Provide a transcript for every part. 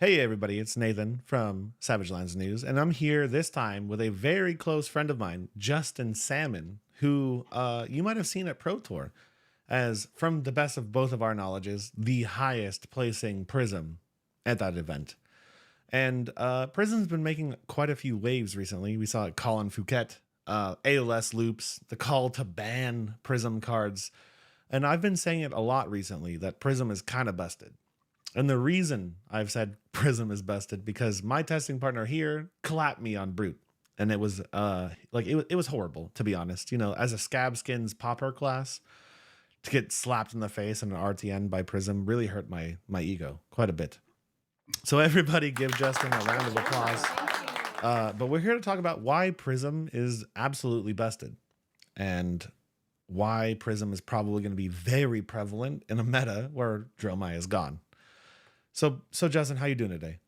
Hey everybody, it's Nathan from Savage Lands News, and I'm here this time with a very close friend of mine, Justin Salmon, who you might have seen at Pro Tour as, from the best of both of our knowledges, the highest placing Prism at that event. And Prism's been making quite a few waves recently. We saw Colin Fouquet, ALS loops, the call to ban Prism cards, and I've been saying it a lot recently that Prism is kind of busted. And the reason I've said Prism is busted because my testing partner here clapped me on Brute. And it was it was horrible, to be honest. You know, as a Scab Skins popper class, to get slapped in the face in an RTN by Prism really hurt my ego quite a bit. So everybody give Justin a round of applause. But we're here to talk about why Prism is absolutely busted and why Prism is probably going to be very prevalent in a meta where Dromai is gone. So Justin, how you doing today?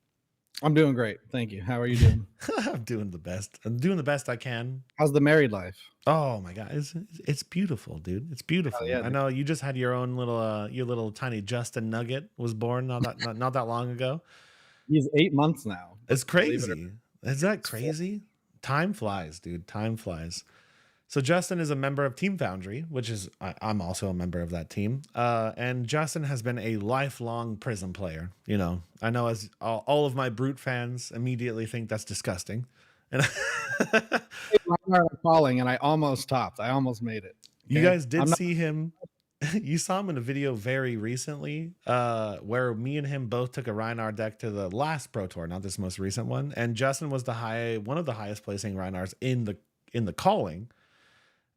I'm doing great. Thank you. How are you doing? I'm doing the best. I'm doing the best I can. How's the married life? Oh my god, it's beautiful, dude. It's beautiful. Yeah, I know you just had your own little your little tiny Justin Nugget was born not that long ago. he's 8 months now. It's Believe it or crazy. Is that crazy? Time flies, dude. Time flies. So Justin is a member of Team Foundry, which is I'm also a member of that team. And Justin has been a lifelong Prism player. You know, I know as all of my Brute fans immediately think that's disgusting. And I'm falling, and I almost topped. I almost made it. you Okay? guys did I'm not, see him. You saw him in a video very recently, where me and him both took a Rhinar deck to the last Pro Tour, not this most recent one. And Justin was one of the highest placing Rhinars in the calling.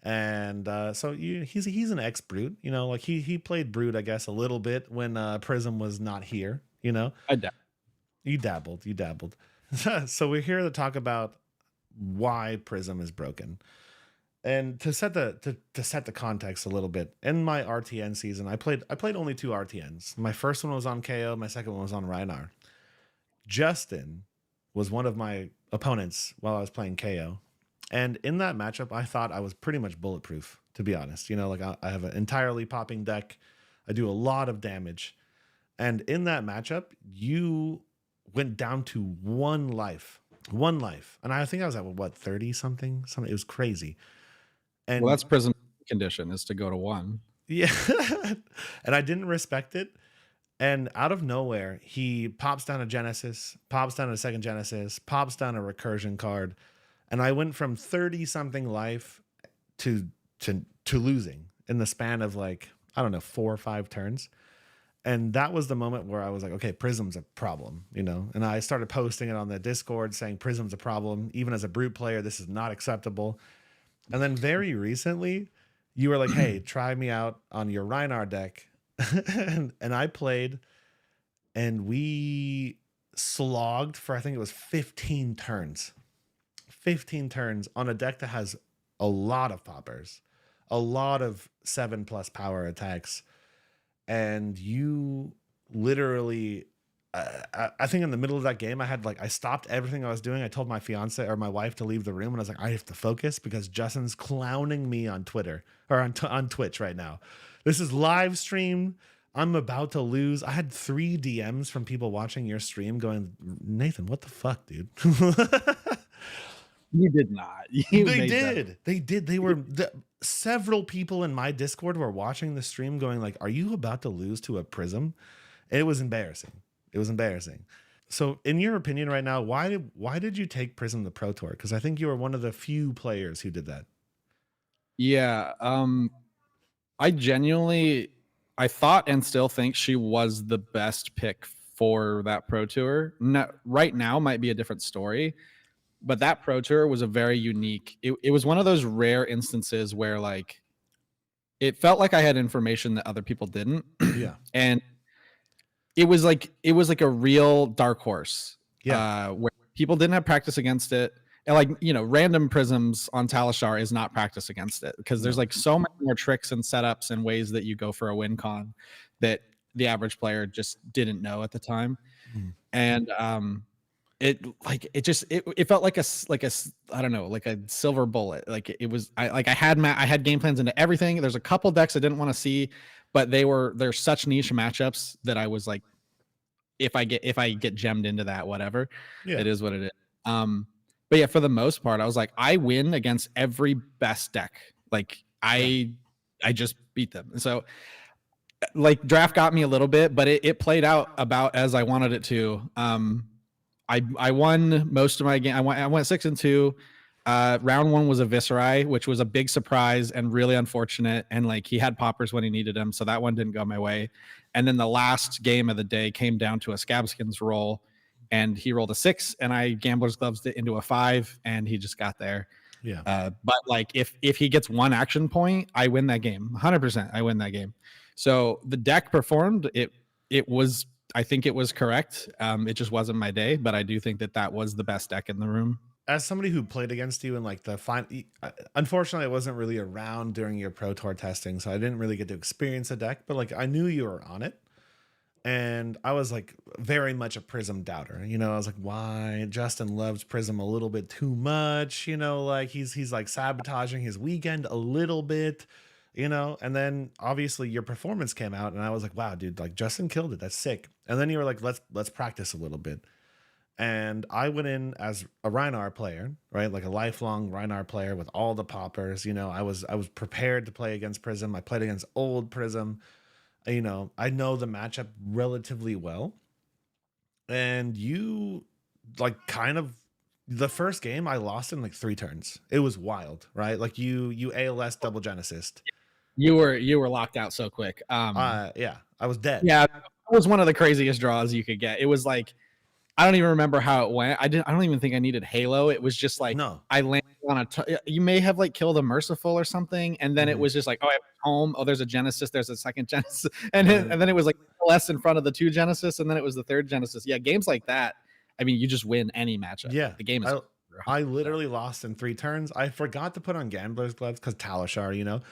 And so he's an ex Brute, you know, like he played Brute, I guess, a little bit when Prism was not here, you know. I doubt. You dabbled. So we're here to talk about why Prism is broken. And to set the context a little bit, in my RTN season, I played only 2 RTNs. My first one was on KO, my second one was on Rhinar. Justin was one of my opponents while I was playing KO. And in that matchup, I thought I was pretty much bulletproof, to be honest. You know, like I have an entirely popping deck. I do a lot of damage. And in that matchup, you went down to 1 life. 1 life. And I think I was at what, 30 something? Something. It was crazy. And Well, that's Prism condition is to go to 1. yeah. And I didn't respect it. And out of nowhere, he pops down a Genesis, pops down a second Genesis, pops down a recursion card. And I went from 30 something life to losing in the span of like, I don't know, 4 or 5 turns. And that was the moment where I was like, okay, Prism's a problem, you know? And I started posting it on the Discord saying Prism's a problem. Even as a Brute player, this is not acceptable. And then very recently, you were like, hey, try me out on your Rhinar deck. and I played, and we slogged for, I think it was 15 turns. 15 turns on a deck that has a lot of poppers, a lot of 7+ power attacks. And you literally, I think in the middle of that game, I stopped everything I was doing. I told my fiance or my wife to leave the room, and I was like, I have to focus because Justin's clowning me on Twitter or on Twitch right now. This is live stream. I'm about to lose. I had 3 DMs from people watching your stream going, Nathan, what the fuck, dude? You did not. They did. They did. Several people in my Discord were watching the stream going like, are you about to lose to a Prism? And it was embarrassing. It was embarrassing. So in your opinion right now, why did you take Prism to Pro Tour? Because I think you were one of the few players who did that. Yeah. I genuinely, I thought and still think she was the best pick for that Pro Tour. Right now might be a different story. But that Pro Tour was a very unique. It was one of those rare instances where like it felt like I had information that other people didn't. Yeah. And it was like a real dark horse. Yeah. Where people didn't have practice against it. And like, you know, random prisms on Talishar is not practice against it because there's like so many more tricks and setups and ways that you go for a win con that the average player just didn't know at the time. And it felt like a I don't know, like a silver bullet. Like it was, I had game plans into everything. There's a couple decks I didn't want to see, but they're such niche matchups that I was like, if I get gemmed into that, whatever, Yeah. it is what it is. But yeah, for the most part, I was like, I win against every best deck. Like Yeah. I just beat them. And so like draft got me a little bit, but it played out about as I wanted it to. I won most of my game. I went 6-2. Round one was a Viserai, which was a big surprise and really unfortunate. And like he had poppers when he needed them, so that one didn't go my way. And then the last game of the day came down to a Scabskins roll, and he rolled a 6, and I Gambler's Gloves it into a 5, and he just got there. Yeah. But like if he gets one action point, I win that game. 100%, I win that game. So the deck performed. It was, I think it was correct. It just wasn't my day, but I do think that was the best deck in the room. As somebody who played against you in like the final, unfortunately, I wasn't really around during your Pro Tour testing, so I didn't really get to experience the deck. But like, I knew you were on it, and I was like very much a Prism doubter. You know, I was like, why Justin loves Prism a little bit too much. You know, like he's like sabotaging his weekend a little bit. You know, and then obviously your performance came out, and I was like, wow, dude, like Justin killed it. That's sick. And then you were like, let's practice a little bit. And I went in as a Rhinar player, right? Like a lifelong Rhinar player with all the poppers. You know, I was prepared to play against Prism. I played against old Prism. You know, I know the matchup relatively well. And you like kind of the first game I lost in like 3 turns. It was wild, right? Like you ALS double Genesis. You were locked out so quick. Yeah, I was dead. Yeah, it was one of the craziest draws you could get. It was like, I don't even remember how it went. I don't even think I needed Halo. It was just like, No. I landed on you may have like killed a Merciful or something, and then it was just like, oh, I went home. Oh, there's a Genesis. There's a second Genesis, and then it was like less in front of the 2 Genesis, and then it was the 3rd Genesis. Yeah, games like that. I mean, you just win any matchup. Yeah, the game is. I literally lost in 3 turns. I forgot to put on Gambler's Gloves because Talishar, you know.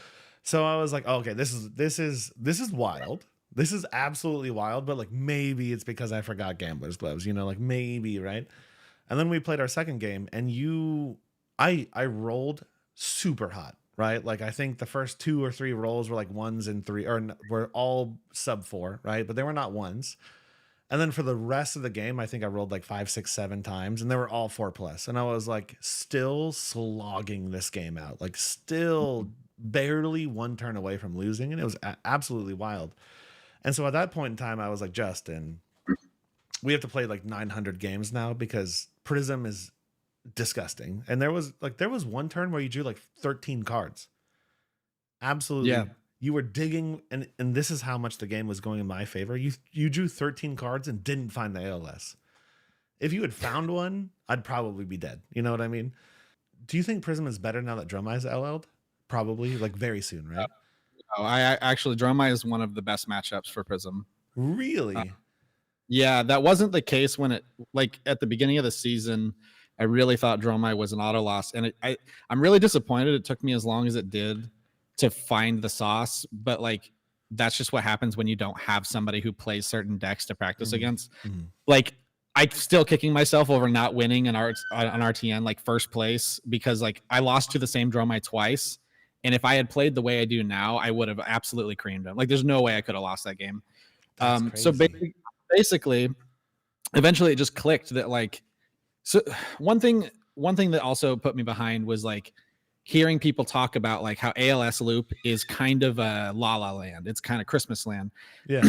So I was like, oh, okay, this is wild. This is absolutely wild, but like maybe it's because I forgot Gambler's Gloves, you know, like maybe, right? And then we played our second game, and I rolled super hot, right? Like I think the first 2 or 3 rolls were like 1s and 3, or were all sub 4, right? But they were not 1s. And then for the rest of the game, I think I rolled like 5, 6, 7 times, and they were all 4+. And I was like still slogging this game out, like still barely 1 turn away from losing, and it was absolutely wild. And so at that point in time, I was like, Justin, we have to play like 900 games now because Prism is disgusting. And there was 1 turn where you drew like 13 cards. Absolutely. Yeah. You were digging, and this is how much the game was going in my favor. You drew 13 cards and didn't find the ALS. If you had found one, I'd probably be dead. You know what I mean? Do you think Prism is better now that Dromai's LL'd? Probably, like very soon, right? Oh, I actually, Dromai is one of the best matchups for Prism. Really? Yeah, that wasn't the case when it, like at the beginning of the season. I really thought Dromai was an auto loss, and I'm really disappointed it took me as long as it did to find the sauce. But like, that's just what happens when you don't have somebody who plays certain decks to practice against. Like, I'm still kicking myself over not winning an RTN like first place, because like I lost to the same Dromai twice. And if I had played the way I do now, I would have absolutely creamed him. Like, there's no way I could have lost that game. So basically, eventually it just clicked that like, so one thing that also put me behind was like hearing people talk about like how ALS loop is kind of a La La Land. It's kind of Christmas land. Yeah.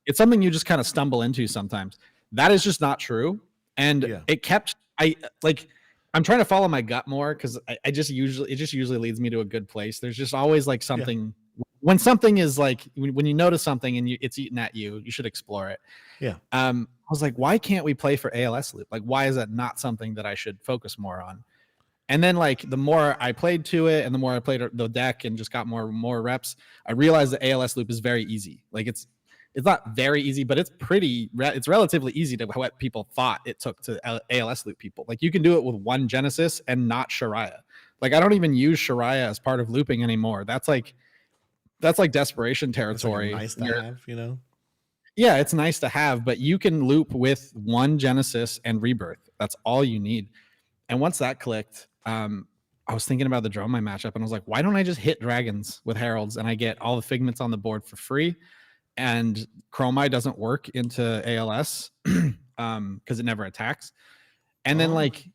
It's something you just kind of stumble into sometimes. That is just not true. And it kept, I'm trying to follow my gut more, because it just usually leads me to a good place. There's just always like something when something is like, when you notice something and it's eating at you, you should explore it. Yeah. I was like, why can't we play for ALS loop? Like, why is that not something that I should focus more on? And then like the more I played to it and the more I played the deck and just got more reps, I realized that ALS loop is very easy. Like it's not very easy, but it's relatively easy to what people thought it took to ALS loop people. Like you can do it with 1 Genesis and not Shariah. Like I don't even use Shariah as part of looping anymore. That's like desperation territory. It's like nice to have, you know? Yeah, it's nice to have, but you can loop with 1 Genesis and Rebirth. That's all you need. And once that clicked, I was thinking about the Dromai matchup, and I was like, why don't I just hit dragons with heralds and I get all the figments on the board for free? and Chromite doesn't work into ALS because it never attacks. And then Oh, like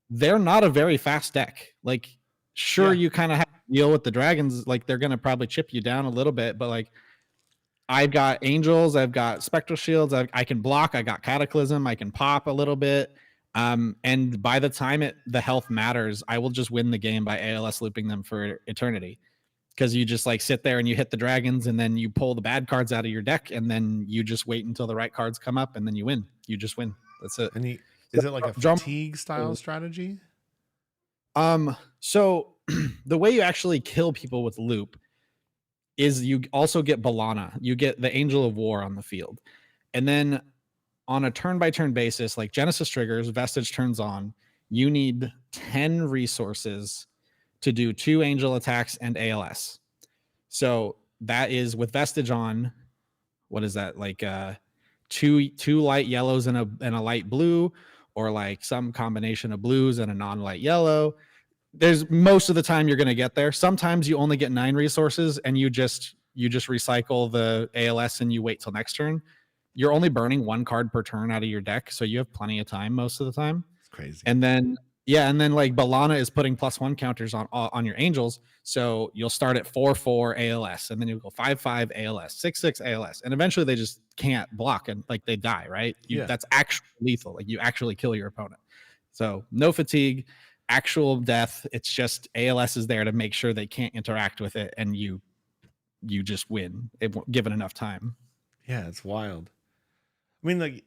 they're not a very fast deck. Like sure, yeah. you kind of have to deal with the dragons, like they're gonna probably chip you down a little bit, but like I've got angels, I've got spectral shields, I can block, I got cataclysm, I can pop a little bit. And by the time the health matters, I will just win the game by ALS looping them for eternity. Because you just like sit there and you hit the dragons and then you pull the bad cards out of your deck and then you just wait until the right cards come up and then you win. You just win. That's it. And So, is it like a drum. fatigue style strategy? So the way you actually kill people with loop is you also get Balana. You get the Angel of War on the field. And then on a turn by turn basis, like Genesis triggers, Vestige turns on, you need 10 resources to do 2 angel attacks and ALS. So that is with Vestige on, what is that? Like two light yellows and a light blue, or like some combination of blues and a non-light yellow. There's most of the time you're going to get there. Sometimes you only get 9 resources and you just recycle the ALS and you wait till next turn. You're only burning 1 card per turn out of your deck, so you have plenty of time most of the time. It's crazy. And then like Balana is putting +1 counters on your angels, so you'll start at 4/4 ALS, and then you'll go 5/5 ALS, 6/6 ALS, and eventually they just can't block and like they die, right? That's actually lethal. Like you actually kill your opponent. So no fatigue, actual death. It's just ALS is there to make sure they can't interact with it, and you just win given enough time. Yeah, it's wild. I mean, like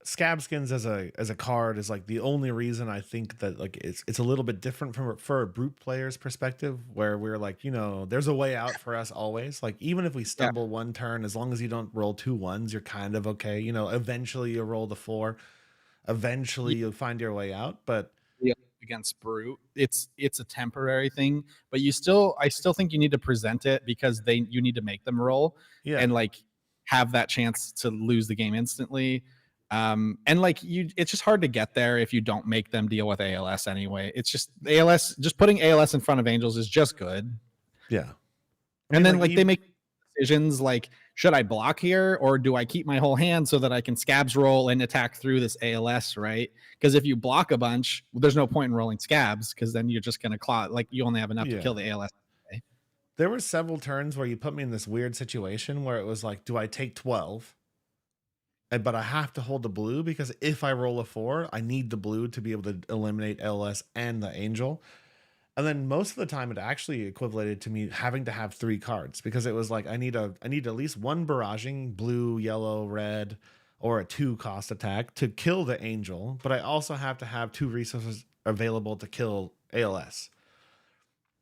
Scab Skins as a card is like the only reason I think that like it's a little bit different for a brute player's perspective, where we're like, there's a way out for us always. Like even if we stumble one turn, as long as you don't roll 2 1s, you're kind of okay. Eventually you roll the 4, eventually you'll find your way out. But against brute, it's a temporary thing, but I still think you need to present it because you need to make them roll and like have that chance to lose the game instantly. And like it's just hard to get there if you don't make them deal with ALS anyway. It's just just putting ALS in front of angels is just good. Yeah. And then like they make decisions like, should I block here or do I keep my whole hand so that I can scabs roll and attack through this ALS, right? Because if you block a bunch, there's no point in rolling scabs because then you're just going to claw. Like you only have enough to kill the ALS. There were several turns where you put me in this weird situation where it was like, do I take 12? But I have to hold the blue because if I roll a 4, I need the blue to be able to eliminate LS and the angel. And then most of the time it actually equivalated to me having to have 3 cards because it was like I need at least 1 barraging, blue, yellow, red, or a 2 cost attack to kill the angel, but I also have to have 2 resources available to kill ALS.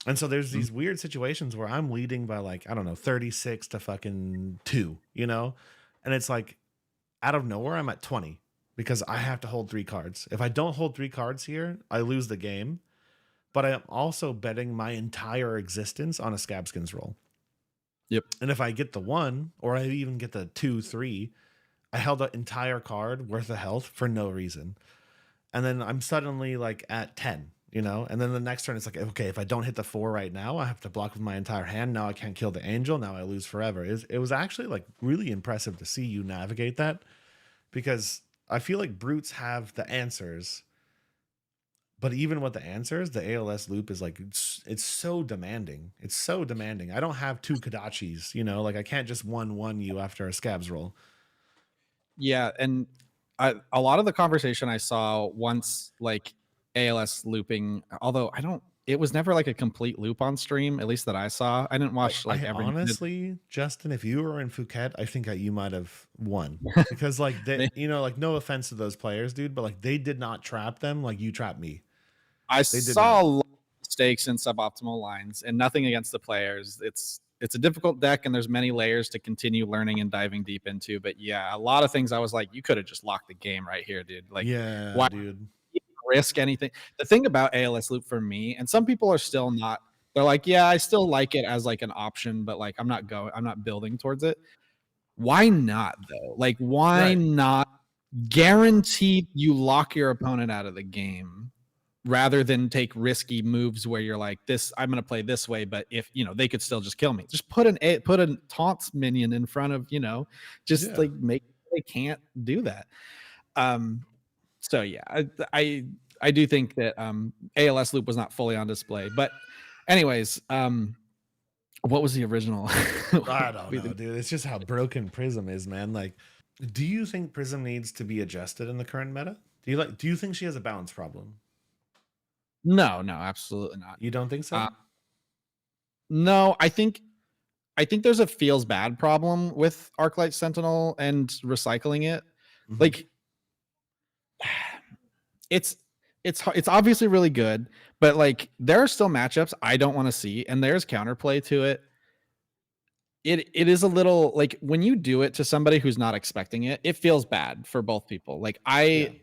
And so there's these weird situations where I'm leading by like, I don't know, 36 to fucking 2, And it's like out of nowhere I'm at 20 because I have to hold 3 cards. If I don't hold 3 cards here, I lose the game. But I am also betting my entire existence on a Scabskins roll. Yep. And if I get the 1, or I even get the 2, 3, I held an entire card worth of health for no reason. And then I'm suddenly like at 10, And then the next turn it's like, okay, if I don't hit the 4 right now, I have to block with my entire hand. Now I can't kill the angel. Now I lose forever. It was actually like really impressive to see you navigate that because I feel like brutes have the answers. But even with the answers, the ALS loop is like, it's so demanding. It's so demanding. I don't have 2 Kodachis, like I can't just 1/1 you after a scabs roll. Yeah. And a lot of the conversation I saw once like ALS looping, although it was never like a complete loop on stream, at least that I saw. I didn't watch like every. Honestly, Justin, if you were in Phuket, I think you might have won because like like no offense to those players, dude, but like they did not trap them like you trapped me. I saw a lot of mistakes in suboptimal lines and nothing against the players. It's a difficult deck and there's many layers to continue learning and diving deep into. But yeah, a lot of things I was like, you could have just locked the game right here, dude. Like, why dude? Risk anything? The thing about ALS loop for me, and some people are still not, they're like, yeah, I still like it as like an option, but like I'm not building towards it. Why not though? Like, why not guarantee you lock your opponent out of the game? rather than take risky moves where you're like, this, I'm going to play this way, but if, they could still just kill me. Just put a taunts minion in front of, just Yeah. like make they can't do that. So yeah, I do think that ALS loop was not fully on display. But anyways, what was the original? I don't know, dude. It's just how broken Prism is, man. Like, do you think Prism needs to be adjusted in the current meta? Do you think she has a balance problem? No, absolutely not. You don't think so? No, I think there's a feels bad problem with Arclight Sentinel and recycling it. Mhm. Like, it's obviously really good, but like there are still matchups I don't want to see, and there's counterplay to it. It is a little like when you do it to somebody who's not expecting it, it feels bad for both people. Like I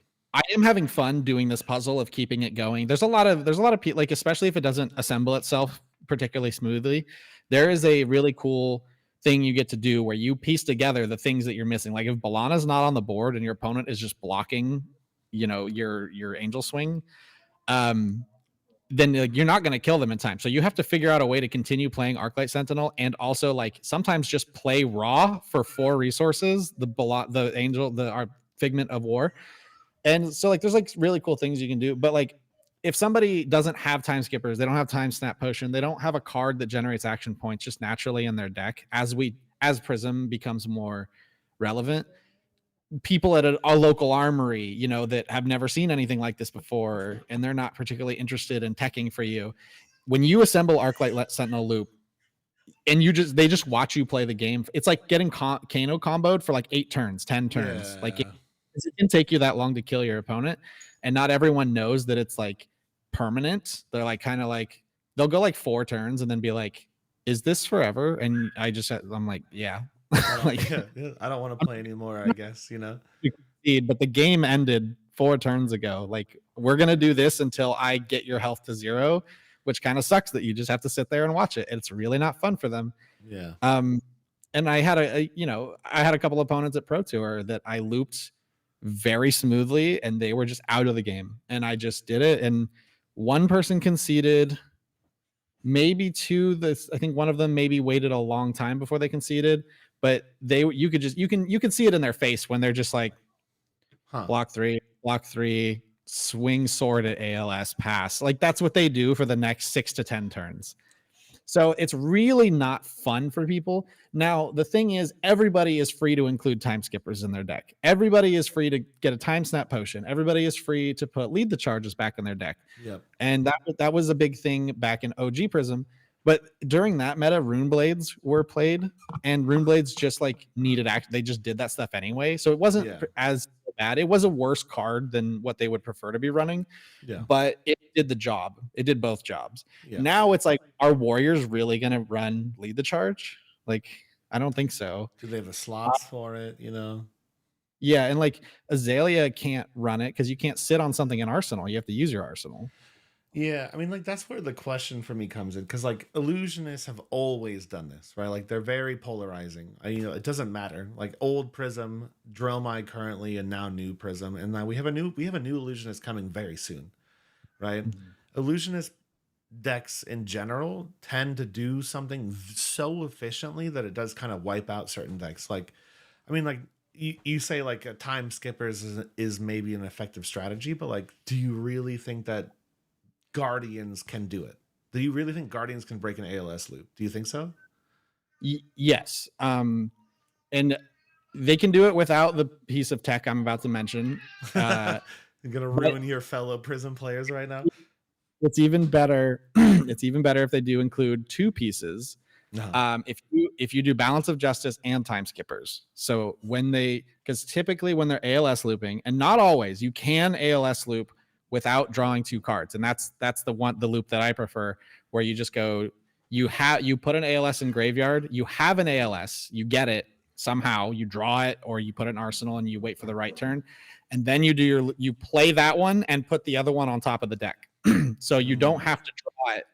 am having fun doing this puzzle of keeping it going. There's a lot of people, like, especially if it doesn't assemble itself particularly smoothly, there is a really cool thing you get to do where you piece together the things that you're missing. Like if Balana's not on the board and your opponent is just blocking, your angel swing, then like, you're not going to kill them in time. So you have to figure out a way to continue playing Arclight Sentinel, and also like sometimes just play raw for 4 resources, the angel, our Figment of War. And so like there's like really cool things you can do. But like if somebody doesn't have time skippers, they don't have time snap potion, they don't have a card that generates action points just naturally in their deck, as Prism becomes more relevant, people at a local armory, that have never seen anything like this before, and they're not particularly interested in teching for you. When you assemble Arclight Sentinel Loop, and they just watch you play the game, it's like getting Kano comboed for like 8 turns, 10 turns. Yeah. Like it can take you that long to kill your opponent, and not everyone knows that it's like permanent. They're like kind of like they'll go like 4 turns and then be like, "Is this forever?" And I'm like, "Yeah." Like, I don't want to play anymore, I guess, But the game ended 4 turns ago. Like, we're gonna do this until I get your health to 0, which kind of sucks that you just have to sit there and watch it. It's really not fun for them. Yeah. And I had a couple opponents at Pro Tour that I looped very smoothly, and they were just out of the game, and I just did it. And one person conceded, maybe 2. I think one of them maybe waited a long time before they conceded. But you can see it in their face when they're just like, block 3, swing sword at ALS, pass. Like that's what they do for the next 6 to 10 turns. So it's really not fun for people. Now, the thing is, everybody is free to include time skippers in their deck. Everybody is free to get a time snap potion. Everybody is free to lead the charges back in their deck. Yep. And that was a big thing back in OG Prism. But during that meta, Rune Blades were played, and Rune Blades just like needed act. They just did that stuff anyway. So it wasn't as bad. It was a worse card than what they would prefer to be running. Yeah. But it did the job. It did both jobs. Yeah. Now it's like, are Warriors really going to lead the charge? Like, I don't think so. Do they have the slots for it, Yeah, and like Azalea can't run it because you can't sit on something in Arsenal. You have to use your Arsenal. Yeah, I mean, like, that's where the question for me comes in, because like illusionists have always done this, right? Like they're very polarizing. It doesn't matter. Like old Prism, Dromai currently, and now new Prism, and now we have a new illusionist coming very soon, right? Mm-hmm. Illusionist decks in general tend to do something so efficiently that it does kind of wipe out certain decks. Like, I mean, like you say like a time skippers is maybe an effective strategy, but like, do you really think that Guardians can do it? Do you really think Guardians can break an ALS loop? Do you think so? Yes. And they can do it without the piece of tech I'm about to mention. I'm gonna ruin your fellow Prism players right now. It's even better. It's even better if they do include 2 pieces. Uh-huh. If you do Balance of Justice and time skippers. So because typically when they're ALS looping, and not always, you can ALS loop without drawing 2 cards, and that's the loop that I prefer, where you just go, you put an ALS in graveyard, you have an ALS, you get it somehow, you draw it, or you put it in Arsenal and you wait for the right turn, and then you play that one and put the other one on top of the deck. So you don't have to draw it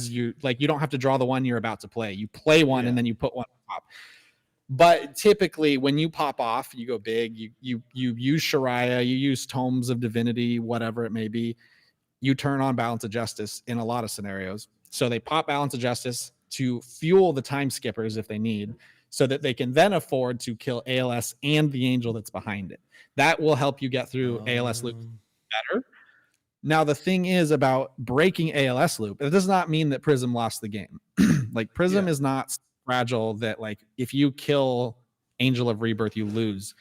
you don't have to draw the one you're about to play. You play one and then you put one on top. But typically when you pop off, you go big, you use Shariah, you use Tomes of Divinity, whatever it may be, you turn on Balance of Justice in a lot of scenarios. So they pop Balance of Justice to fuel the time skippers if they need, so that they can then afford to kill ALS and the angel that's behind it. That will help you get through ALS loop better. Now, the thing is about breaking ALS loop, it does not mean that Prism lost the game. Like, Prism is not fragile that, like, if you kill Angel of Rebirth, you lose.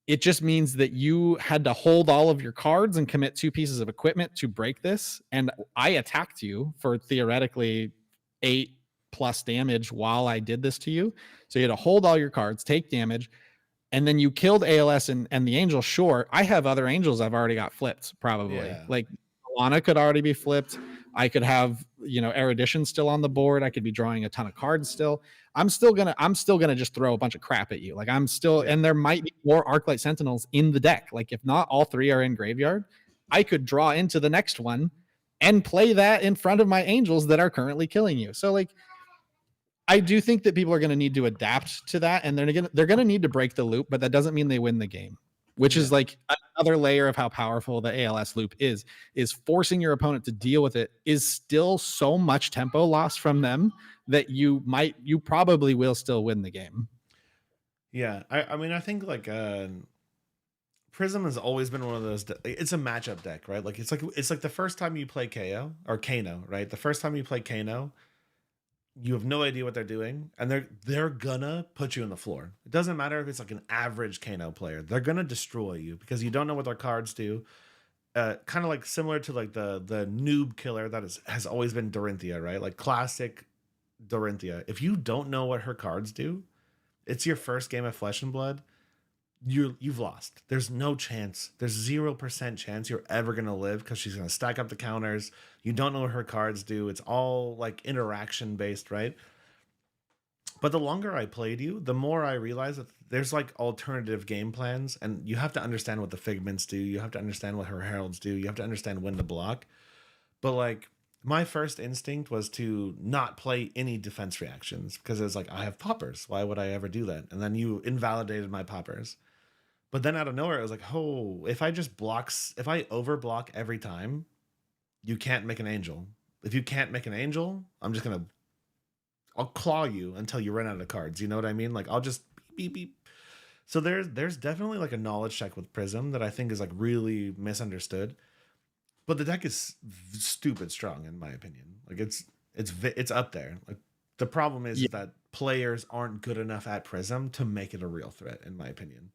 It just means that you had to hold all of your cards and commit 2 pieces of equipment to break this. And I attacked you for theoretically 8+ damage while I did this to you. So you had to hold all your cards, take damage, and then you killed ALS and the angel. Sure, I have other angels I've already got flipped, probably. Yeah. Like, Alana could already be flipped. I could have, Erudition still on the board. I could be drawing a ton of cards still. I'm still gonna just throw a bunch of crap at you. Like, I'm still, and there might be more Arclight Sentinels in the deck. Like, if not all 3 are in graveyard, I could draw into the next one and play that in front of my angels that are currently killing you. So, like, I do think that people are going to need to adapt to that, and they're going to need to break the loop, but that doesn't mean they win the game, which is like another layer of how powerful the ALS loop is forcing your opponent to deal with it is still so much tempo loss from them that you probably will still win the game. Yeah. I mean, I think like Prism has always been one of those. It's a matchup deck, right? Like it's like the first time you play KO or Kano, right? The first time you play Kano, you have no idea what they're doing, and they're gonna put you on the floor. It doesn't matter if it's like an average Kano player; they're gonna destroy you because you don't know what their cards do. Kind of like similar to like the noob killer that has always been Dorinthia, right? Like classic Dorinthia. If you don't know what her cards do, it's your first game of Flesh and Blood. You've lost. There's no chance. There's 0% chance you're ever gonna live because she's gonna stack up the counters. You don't know what her cards do. It's all like interaction based, right? But the longer I played you, the more I realized that there's like alternative game plans, and you have to understand what the Figments do. You have to understand what her Heralds do. You have to understand when to block. But like my first instinct was to not play any defense reactions because it was like I have poppers. Why would I ever do that? And then you invalidated my poppers. But then out of nowhere, it was like, oh, if I overblock every time, you can't make an angel. If you can't make an angel, I'll claw you until you run out of cards. You know what I mean? Like I'll just beep, beep, beep. So there's definitely like a knowledge check with Prism that I think is like really misunderstood. But the deck is stupid strong in my opinion. Like it's up there. Like the problem is that players aren't good enough at Prism to make it a real threat, in my opinion.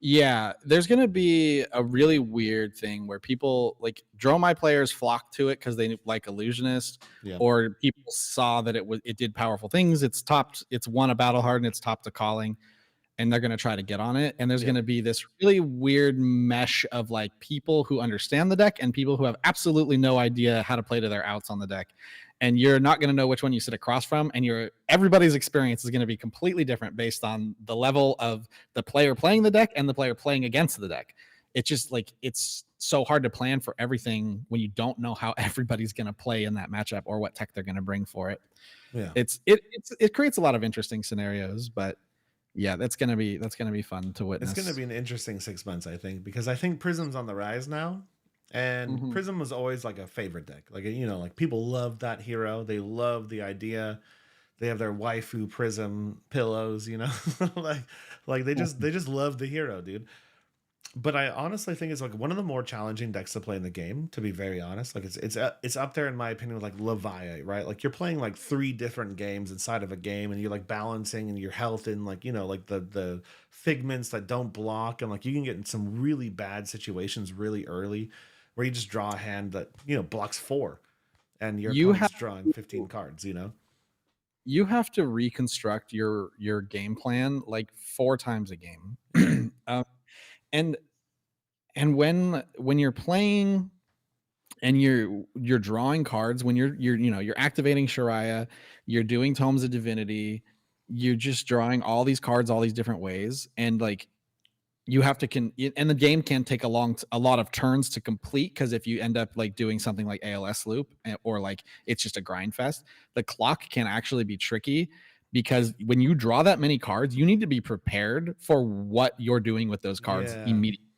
Yeah, there's going to be a really weird thing where people like Dromai players flock to it because they like Illusionist, or people saw that it did powerful things. It's won a battle hard and it's topped a calling, and they're going to try to get on it. And there's going to be this really weird mesh of like people who understand the deck and people who have absolutely no idea how to play to their outs on the deck. And you're not going to know which one you sit across from, and everybody's experience is going to be completely different based on the level of the player playing the deck and the player playing against the deck. It's just like it's so hard to plan for everything when you don't know how everybody's going to play in that matchup or what tech they're going to bring for it. Yeah, it creates a lot of interesting scenarios, but yeah, that's gonna be fun to witness. It's gonna be an interesting 6 months, I think, because I think Prism's on the rise now. And Prism was always like a favorite deck. Like, like people love that hero. They love the idea. They have their waifu Prism pillows, like they just love the hero, dude. But I honestly think it's like one of the more challenging decks to play in the game, to be very honest. Like it's up there in my opinion with like Leviathan, right? Like you're playing like 3 different games inside of a game, and you're like balancing and your health and like, like the Figments that don't block, and like you can get in some really bad situations really early where you just draw a hand that blocks 4 and your opponent's drawing 15 cards. You have to reconstruct your game plan like 4 times a game. And when you're playing and you're drawing cards, when you're activating Shariah, you're doing Tomes of Divinity, you're just drawing all these cards all these different ways, and like you have to and the game can take a lot of turns to complete, because if you end up like doing something like ALS loop, or like it's just a grind fest, the clock can actually be tricky, because when you draw that many cards, you need to be prepared for what you're doing with those cards immediately.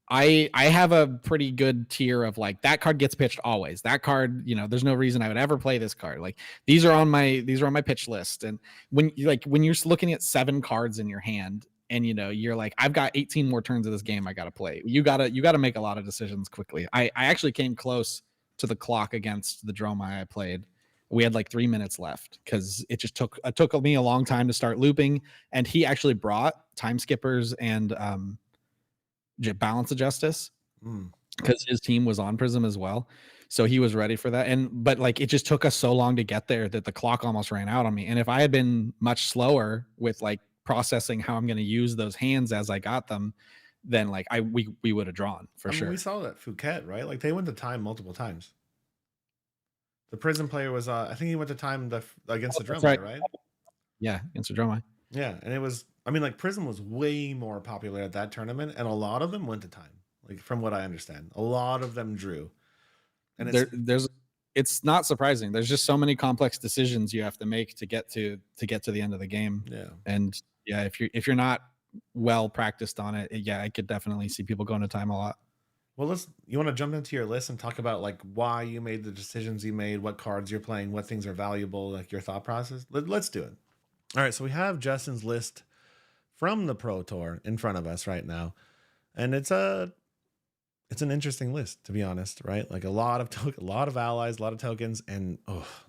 I have a pretty good tier of like that card gets pitched always. That card, there's no reason I would ever play this card. Like these are on my pitch list. And when you're looking at 7 cards in your hand and you're like, I've got 18 more turns of this game I gotta play. You gotta make a lot of decisions quickly. I actually came close to the clock against the Dromai I played. We had like 3 minutes left because it took me a long time to start looping, and he actually brought time skippers and balance of justice Mm. because his team was on Prism as well. So he was ready for that. But like it just took us so long to get there that the clock almost ran out on me. And if I had been much slower with like processing how I'm going to use those hands as I got them, then like we would have drawn for I mean, sure. we saw that Phuket, right? Like they went to time multiple times. The prison player was, I think he went to time against the drum That's right. player, right? Yeah, against the Dromai. Yeah, and it was. I mean, like Prism was way more popular at that tournament, and a lot of them went to time. Like from what I understand, a lot of them drew. And It's not surprising. There's just so many complex decisions you have to make to get to the end of the game. Yeah. And yeah, if you're not well practiced on it, yeah, I could definitely see people going to time a lot. Well, you want to jump into your list and talk about like why you made the decisions you made, what cards you're playing, what things are valuable, like your thought process. Let's do it. All right, so we have Justin's list from the Pro Tour in front of us right now, and it's an interesting list, to be honest, right? Like a lot of allies, a lot of tokens, and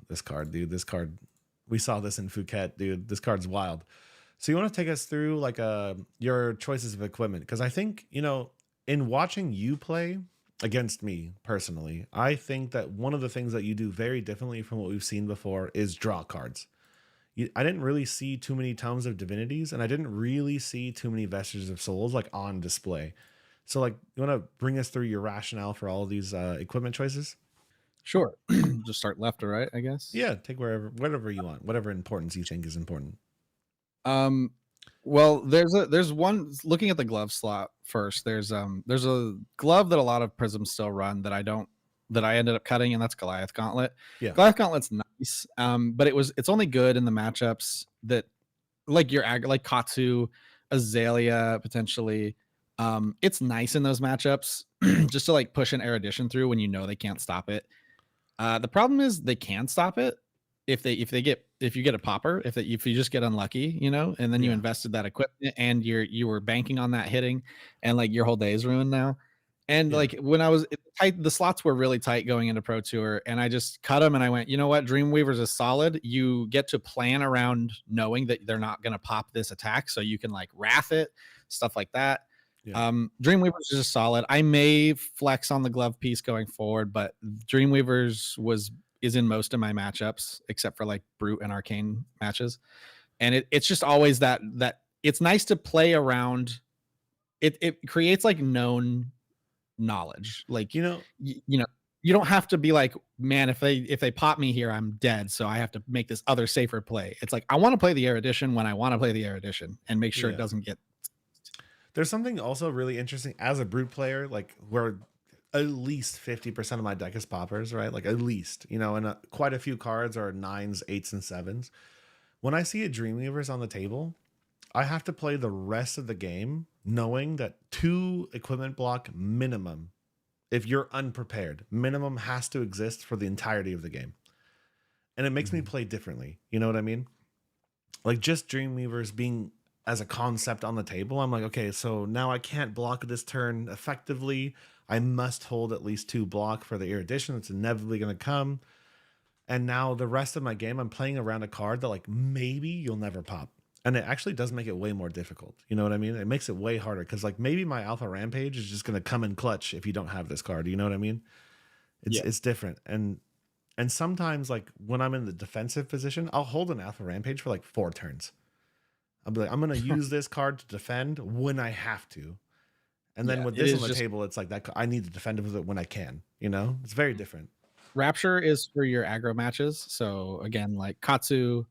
this card, dude, we saw this in Phuket, dude. This card's wild. So you want to take us through like your choices of equipment? Because I think, in watching you play against me personally, I think that one of the things that you do very differently from what we've seen before is draw cards. I didn't really see too many Tomes of Divinities, and I didn't really see too many Vestiges of Souls like on display. So like, you want to bring us through your rationale for all of these equipment choices? Sure. Just start left or right, I guess. Yeah, take whatever you want, whatever importance you think is important. Well, there's one, looking at the glove slot first. There's a glove that a lot of Prisms still run that I ended up cutting, and that's Goliath Gauntlet. Yeah. Goliath Gauntlet's nice, but it's only good in the matchups that like like Katsu, Azalea potentially. It's nice in those matchups just to like push an erudition through when they can't stop it. The problem is they can stop it if you get a popper, if you just get unlucky, and then you invested that equipment and you were banking on that hitting, and like your whole day is ruined now. And like when I was tight, the slots were really tight going into Pro Tour, and I just cut them and I went, you know what, Dreamweavers is solid. You get to plan around knowing that they're not going to pop this attack, so you can like wrath it, stuff like that. Yeah. Dreamweavers is just solid. I may flex on the glove piece going forward, but Dreamweavers is in most of my matchups except for like Brute and Arcane matches, and it's just always that it's nice to play around. It creates like known knowledge, like you don't have to be like, man, if they pop me here, I'm dead, so I have to make this other safer play. It's like I want to play the erudition when I want to play the erudition and make sure it doesn't get. There's something also really interesting as a Brute player, like where at least 50% of my deck is poppers, right? Like at least, and quite a few cards are 9s, 8s, and 7s. When I see a Dreamweavers on the table, I have to play the rest of the game knowing that 2 equipment block minimum, if you're unprepared, minimum has to exist for the entirety of the game. And it makes me play differently. You know what I mean? Like just Dreamweavers being as a concept on the table, I'm like, okay, so now I can't block this turn effectively. I must hold at least 2 block for the erudition that's inevitably going to come. And now the rest of my game, I'm playing around a card that like maybe you'll never pop. And it actually does make it way more difficult. You know what I mean? It makes it way harder because like maybe my Alpha Rampage is just going to come in clutch if you don't have this card. You know what I mean? It's different. And sometimes like when I'm in the defensive position, I'll hold an Alpha Rampage for like 4 turns. I'll be like, I'm going to use this card to defend when I have to. And then with this on the table, it's like that. I need to defend with it when I can. It's very different. Rapture is for your aggro matches. So again, like Katsu,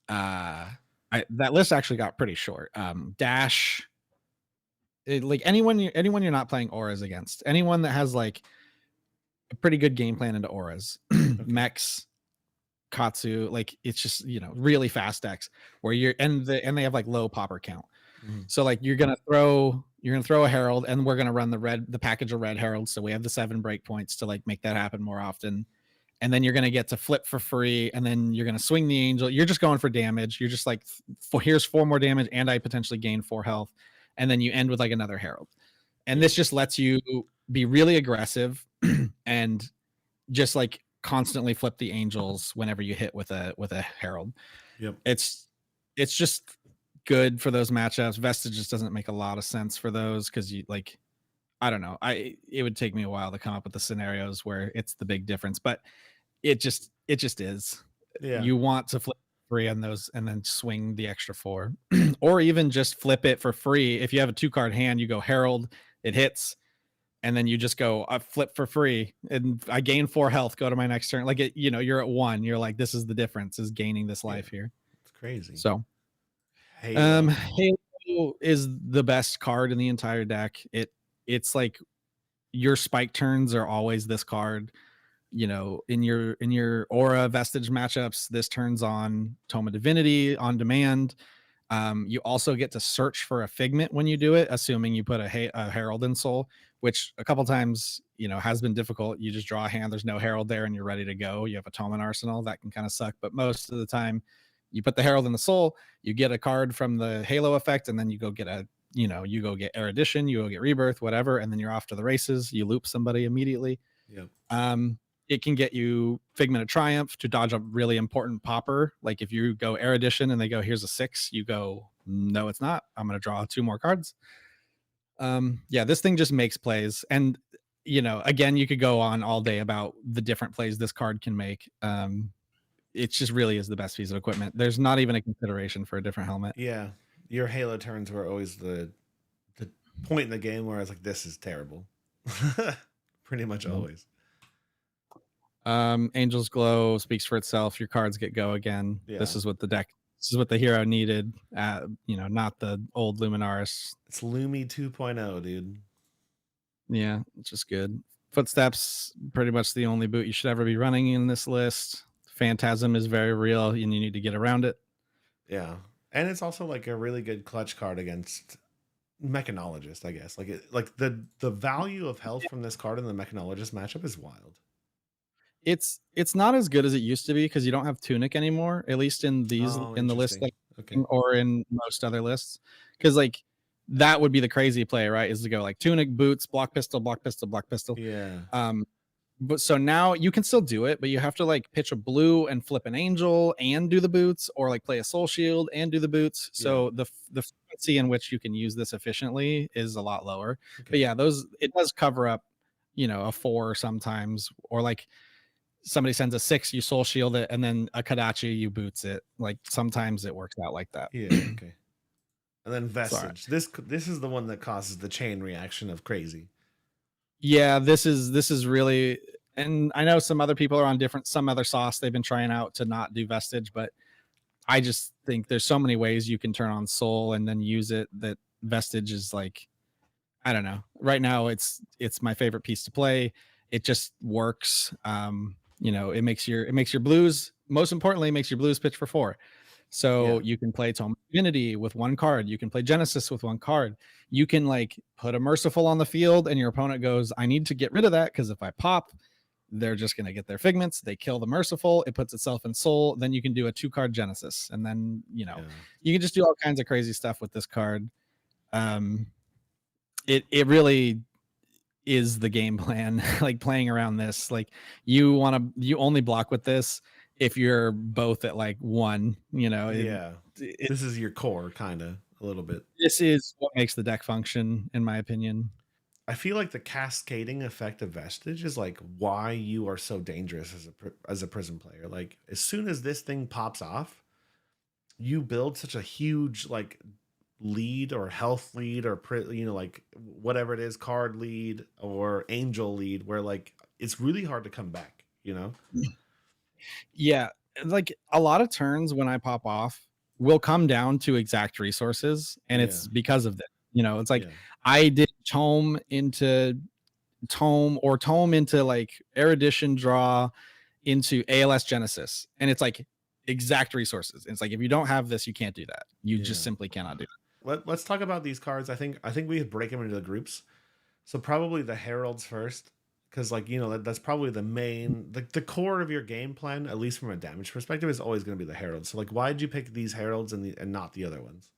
that list actually got pretty short. Dash, like anyone you're not playing auras against, anyone that has like a pretty good game plan into auras, mechs, Katsu, like it's just really fast decks where and they have like low popper count. Mhm. So like you're gonna throw a herald, and we're gonna run the package of red heralds. So we have the 7 breakpoints to like make that happen more often. And then you're gonna get to flip for free, and then you're gonna swing the angel. You're just going for damage. You're just like, here's 4 more damage, and I potentially gain 4 health, and then you end with like another herald. And Yeah. this just lets you be really aggressive and just like constantly flip the angels whenever you hit with a herald. Yep. It's just good for those matchups. Vestige just doesn't make a lot of sense for those because you like, I don't know. It would take me a while to come up with the scenarios where it's the big difference, but it just is. Yeah. You want to flip 3 on those and then swing the extra 4. Or even just flip it for free. If you have a 2-card hand, you go herald, it hits, and then you just go flip for free, and I gain 4 health, go to my next turn. Like you're at 1. You're like, this is the difference, is gaining this Yeah. life here. It's crazy. So Halo. Halo is the best card in the entire deck. It's like your spike turns are always this card. In your aura vestige matchups, this turns on Tome of Divinity on demand. You also get to search for a figment when you do it, assuming you put a herald in soul, which a couple times has been difficult. You just draw a hand, there's no herald there, and you're ready to go. You have a tome in arsenal, that can kind of suck, but most of the time you put the herald in the soul, you get a card from the halo effect, and then you go get you go get erudition, you go get rebirth, whatever, and then you're off to the races. You loop somebody immediately. Yep. It can get you Figment of Triumph to dodge a really important popper. Like if you go erudition and they go, here's a 6, you go, no, it's not. I'm going to draw 2 more cards. Yeah, this thing just makes plays. And, again, you could go on all day about the different plays this card can make. It just really is the best piece of equipment. There's not even a consideration for a different helmet. Yeah. Your Halo turns were always the point in the game where I was like, this is terrible. Pretty much always. Angel's Glow speaks for itself. Your cards get go again. Yeah. This is what the hero needed. Not the old Luminaris. It's Lumi 2.0, dude. Yeah, it's just good. Footsteps, pretty much the only boot you should ever be running in this list. Phantasm is very real, and you need to get around it. Yeah, and it's also like a really good clutch card against Mechanologist, I guess. Like the value of health from this card in the Mechanologist matchup is wild. It's not as good as it used to be because you don't have Tunic anymore, at least in the list or in most other lists. Because like that would be the crazy play, right? Is to go like Tunic, boots, block pistol, block pistol, block pistol. Yeah. But so now you can still do it, but you have to like pitch a blue and flip an angel and do the boots, or like play a soul shield and do the boots. So the frequency in which you can use this efficiently is a lot lower. Okay. But yeah, it does cover up, a 4 sometimes, or like somebody sends a 6, you soul shield it, and then a Kadachi, you boots it. Like sometimes it works out like that. Yeah. Okay. And then Vestige. Sorry. This is the one that causes the chain reaction of crazy. Yeah, this is really, and I know some other people are on some other sauce they've been trying out to not do Vestige, but I just think there's so many ways you can turn on Soul and then use it that Vestige is like, I don't know. Right now it's my favorite piece to play. It just works. It makes your blues, most importantly, makes your blues pitch for 4. So you can play Tome of Divinity with 1 card. You can play Genesis with 1 card. You can like put a Merciful on the field, and your opponent goes, I need to get rid of that because if I pop, they're just going to get their figments. They kill the Merciful. It puts itself in Soul. Then you can do a 2-card Genesis. And then, you can just do all kinds of crazy stuff with this card. It really is the game plan, like playing around this. Like you only block with this if you're both at like 1, this is your core kind of a little bit. This is what makes the deck function, in my opinion. I feel like the cascading effect of Vestige is like why you are so dangerous as a Prism player. Like as soon as this thing pops off, you build such a huge like lead or health lead or like whatever it is, card lead or angel lead, where like it's really hard to come back. Yeah, like a lot of turns when I pop off will come down to exact resources, and it's because of that. It's like I did tome into like erudition draw into ALS Genesis, and it's like exact resources. It's like if you don't have this, you can't do that. You just simply cannot do it. let's talk about these cards. I think we break them into the groups. So probably the heralds first, because like that's probably the main, the core of your game plan, at least from a damage perspective, is always going to be the heralds. So like, why did you pick these heralds and not the other ones?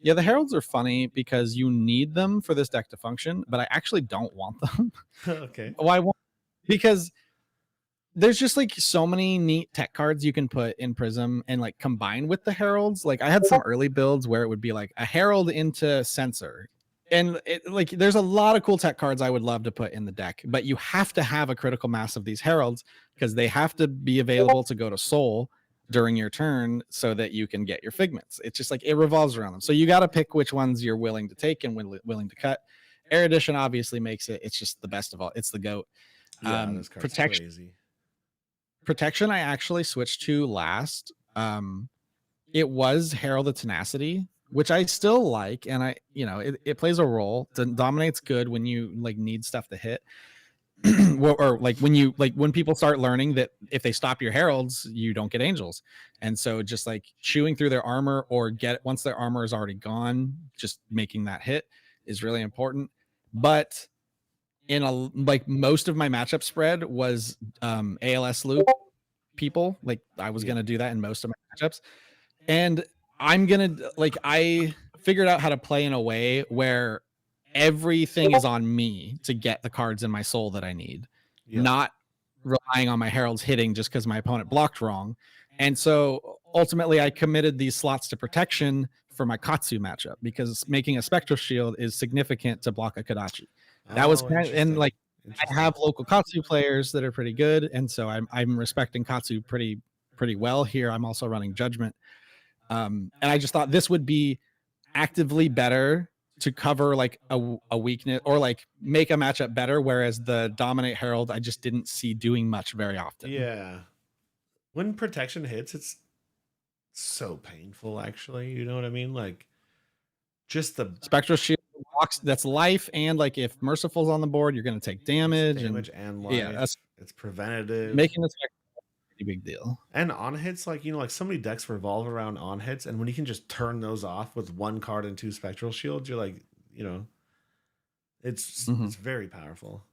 Yeah, the heralds are funny because you need them for this deck to function, but I actually don't want them. Okay. Why? Because there's just like so many neat tech cards you can put in Prism and like combine with the heralds. Like I had some early builds where it would be like a herald into sensor. And like there's a lot of cool tech cards I would love to put in the deck, but you have to have a critical mass of these heralds because they have to be available to go to soul during your turn so that you can get your figments. It's just like it revolves around them. So you got to pick which ones you're willing to take and willing to cut. Erudition obviously makes it. It's just the best of all. It's the goat. Yeah, this card's Protection. crazy. Protection I actually switched to last. It was Herald of Tenacity, which I still like, and it plays a role. Dominate's good when you like need stuff to hit. or like when people start learning that if they stop your heralds, you don't get angels. And so just like chewing through their armor or once their armor is already gone, just making that hit is really important. But in like most of my matchup spread was ALS loop people. Like I was gonna do that in most of my matchups, and I figured out how to play in a way where everything is on me to get the cards in my soul that I need, not relying on my heralds hitting just because my opponent blocked wrong. And so ultimately I committed these slots to protection for my Katsu matchup because making a spectral shield is significant to block a Kodachi. That was and like I have local Katsu players that are pretty good, and so I'm respecting Katsu pretty well here. I'm also running Judgment, and I just thought this would be actively better to cover like a weakness or like make a matchup better. Whereas the Dominate Herald, I just didn't see doing much very often. Yeah, when protection hits, it's so painful. Actually, you know what I mean? Like, just the Spectral Shield blocks, that's life, and like if Merciful's on the board, you're going to take damage and life. Yeah, it's preventative. Making this a pretty big deal. And on hits, like like so many decks revolve around on hits, and when you can just turn those off with one card and two spectral shields, you're like, it's very powerful.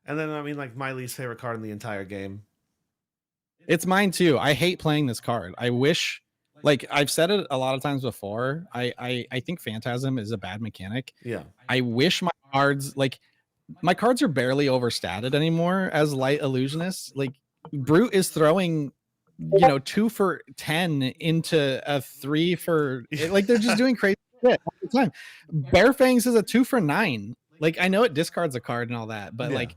And then I mean, like my least favorite card in the entire game. It's mine too. I hate playing this card. I wish, like I've said it a lot of times before, I think Phantasm is a bad mechanic. Yeah. I wish my cards are barely overstated anymore as light illusionists. Like Brute is throwing 2 for 10 into a 3 for like they're just doing crazy shit all the time. Bear Fangs is a 2 for 9. Like I know it discards a card and all that, but like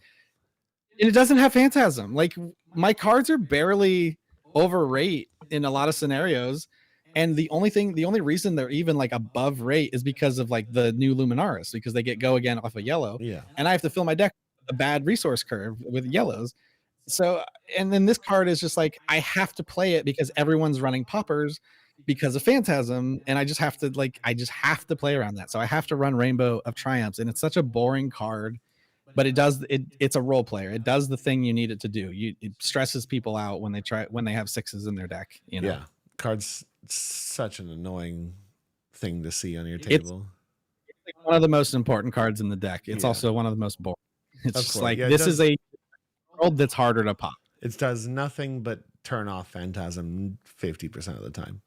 it doesn't have Phantasm. Like my cards are barely overrate in a lot of scenarios. And the only reason they're even like above rate is because of like the new Luminaris, because they get go again off of yellow. Yeah. And I have to fill my deck with a bad resource curve with yellows. So, and then this card is just like, I have to play it because everyone's running poppers because of Phantasm. And I just have to play around that. So I have to run Rainbow of Triumphs, and it's such a boring card, but it's a role player. It does the thing you need it to do. It stresses people out when they have sixes in their deck, Yeah. Cards such an annoying thing to see on your table. It's like one of the most important cards in the deck. It's also one of the most boring. It's just like this is a world that's harder to pop. It does nothing but turn off Phantasm 50% of the time.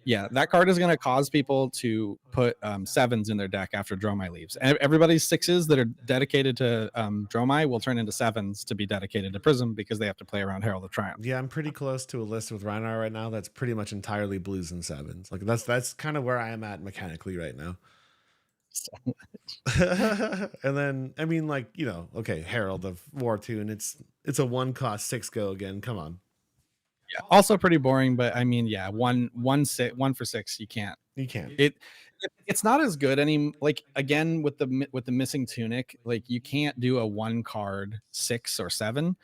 Yeah, that card is going to cause people to put sevens in their deck after Dromai leaves. Everybody's sixes that are dedicated to Dromai will turn into sevens to be dedicated to Prism because they have to play around Herald of Triumph. Yeah, I'm pretty cless to a list with Rhinar right now that's pretty much entirely blues and sevens. Like that's kind of where I am at mechanically right now. So much. And then I mean, like, okay, Herald of War Tune, it's a 1-cost 6 go again. Come on. Yeah, also pretty boring, but I mean, yeah, 1 for 6, you can't. It's not as good like again with the missing tunic, like you can't do a 1-card 6 or 7,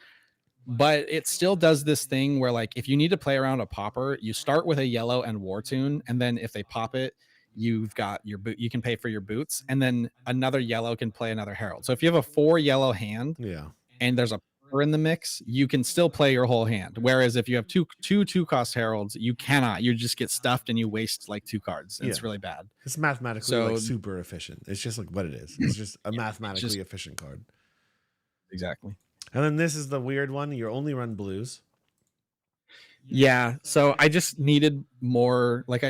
but it still does this thing where like if you need to play around a popper, you start with a yellow and War Tune, and then if they pop it, you've got your boot, you can pay for your boots, and then another yellow can play another Herald. So if you have a 4 yellow hand, yeah, and there's a are in the mix, you can still play your whole hand. Whereas if you have two cost heralds, you cannot. You just get stuffed and you waste like 2 cards. And Yeah. it's really bad. It's mathematically like So super efficient. It's just like what it is. It's just a it's just mathematically efficient card. exactly. And then this is the weird one. You only run blues. Yeah. So I just needed more. Like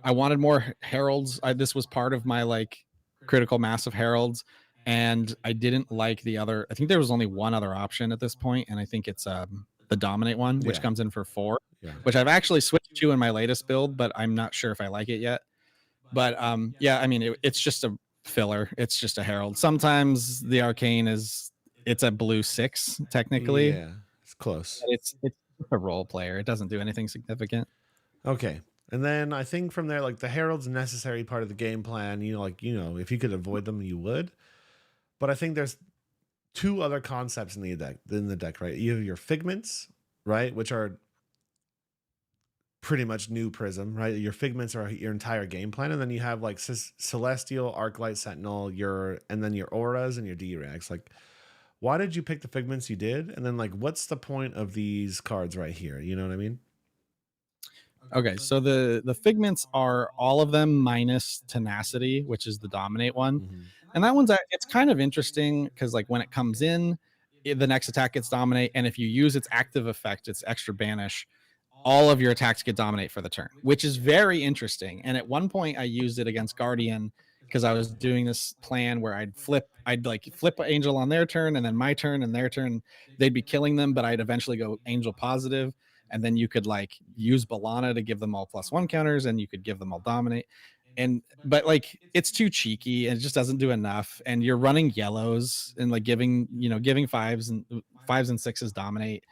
I wanted more heralds. This was part of my like critical mass of heralds, and I didn't like the other. I think there was only one other option at this point, and I think it's the dominate one, which Yeah. comes in for 4, Yeah. which I've actually switched to in my latest build, but I'm not sure if I like it yet. But yeah, I mean, it's just a filler. It's just a herald. Sometimes the arcane it's a blue 6 technically. Yeah. It's close. But it's a role player. It doesn't do anything significant. Okay. And then I think from there, like the herald's a necessary part of the game plan. If you could avoid them, you would. But I think there's 2 other concepts in the deck, right? You have your figments, right, which are pretty much new Prism, right? Your figments are your entire game plan, and then you have like Celestial, Arclight, Sentinel, and then your auras and your D-Rex. Like, why did you pick the figments you did? And then like, what's the point of these cards right here? You know what I mean? Okay, so the figments are all of them minus tenacity, which is the dominate one. Mm-hmm. And that it's kind of interesting because like when it comes in, the next attack gets dominate, and if you use its active effect, its extra banish, all of your attacks get dominate for the turn, which is very interesting. And at one point I used it against Guardian because I was doing this plan where I'd flip Angel on their turn and then my turn and their turn. They'd be killing them, but I'd eventually go Angel positive. And then you could like use Balana to give them all +1 counters, and you could give them all dominate. But like it's too cheeky and it just doesn't do enough. And you're running yellows and like giving 5s and 6s dominate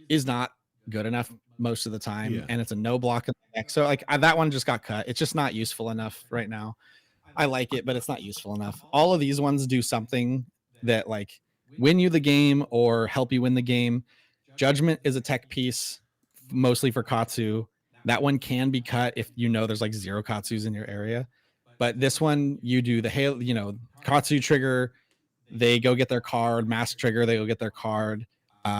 is not good enough most of the time. Yeah. And it's a no block in the deck. So like that one just got cut. It's just not useful enough right now. I like it, but it's not useful enough. All of these ones do something that like win you the game or help you win the game. Judgment is a tech piece mostly for Katsu. That one can be cut if there's like 0 Katsus in your area. But this one, you do the Katsu trigger, they go get their card, mass trigger, they go get their card.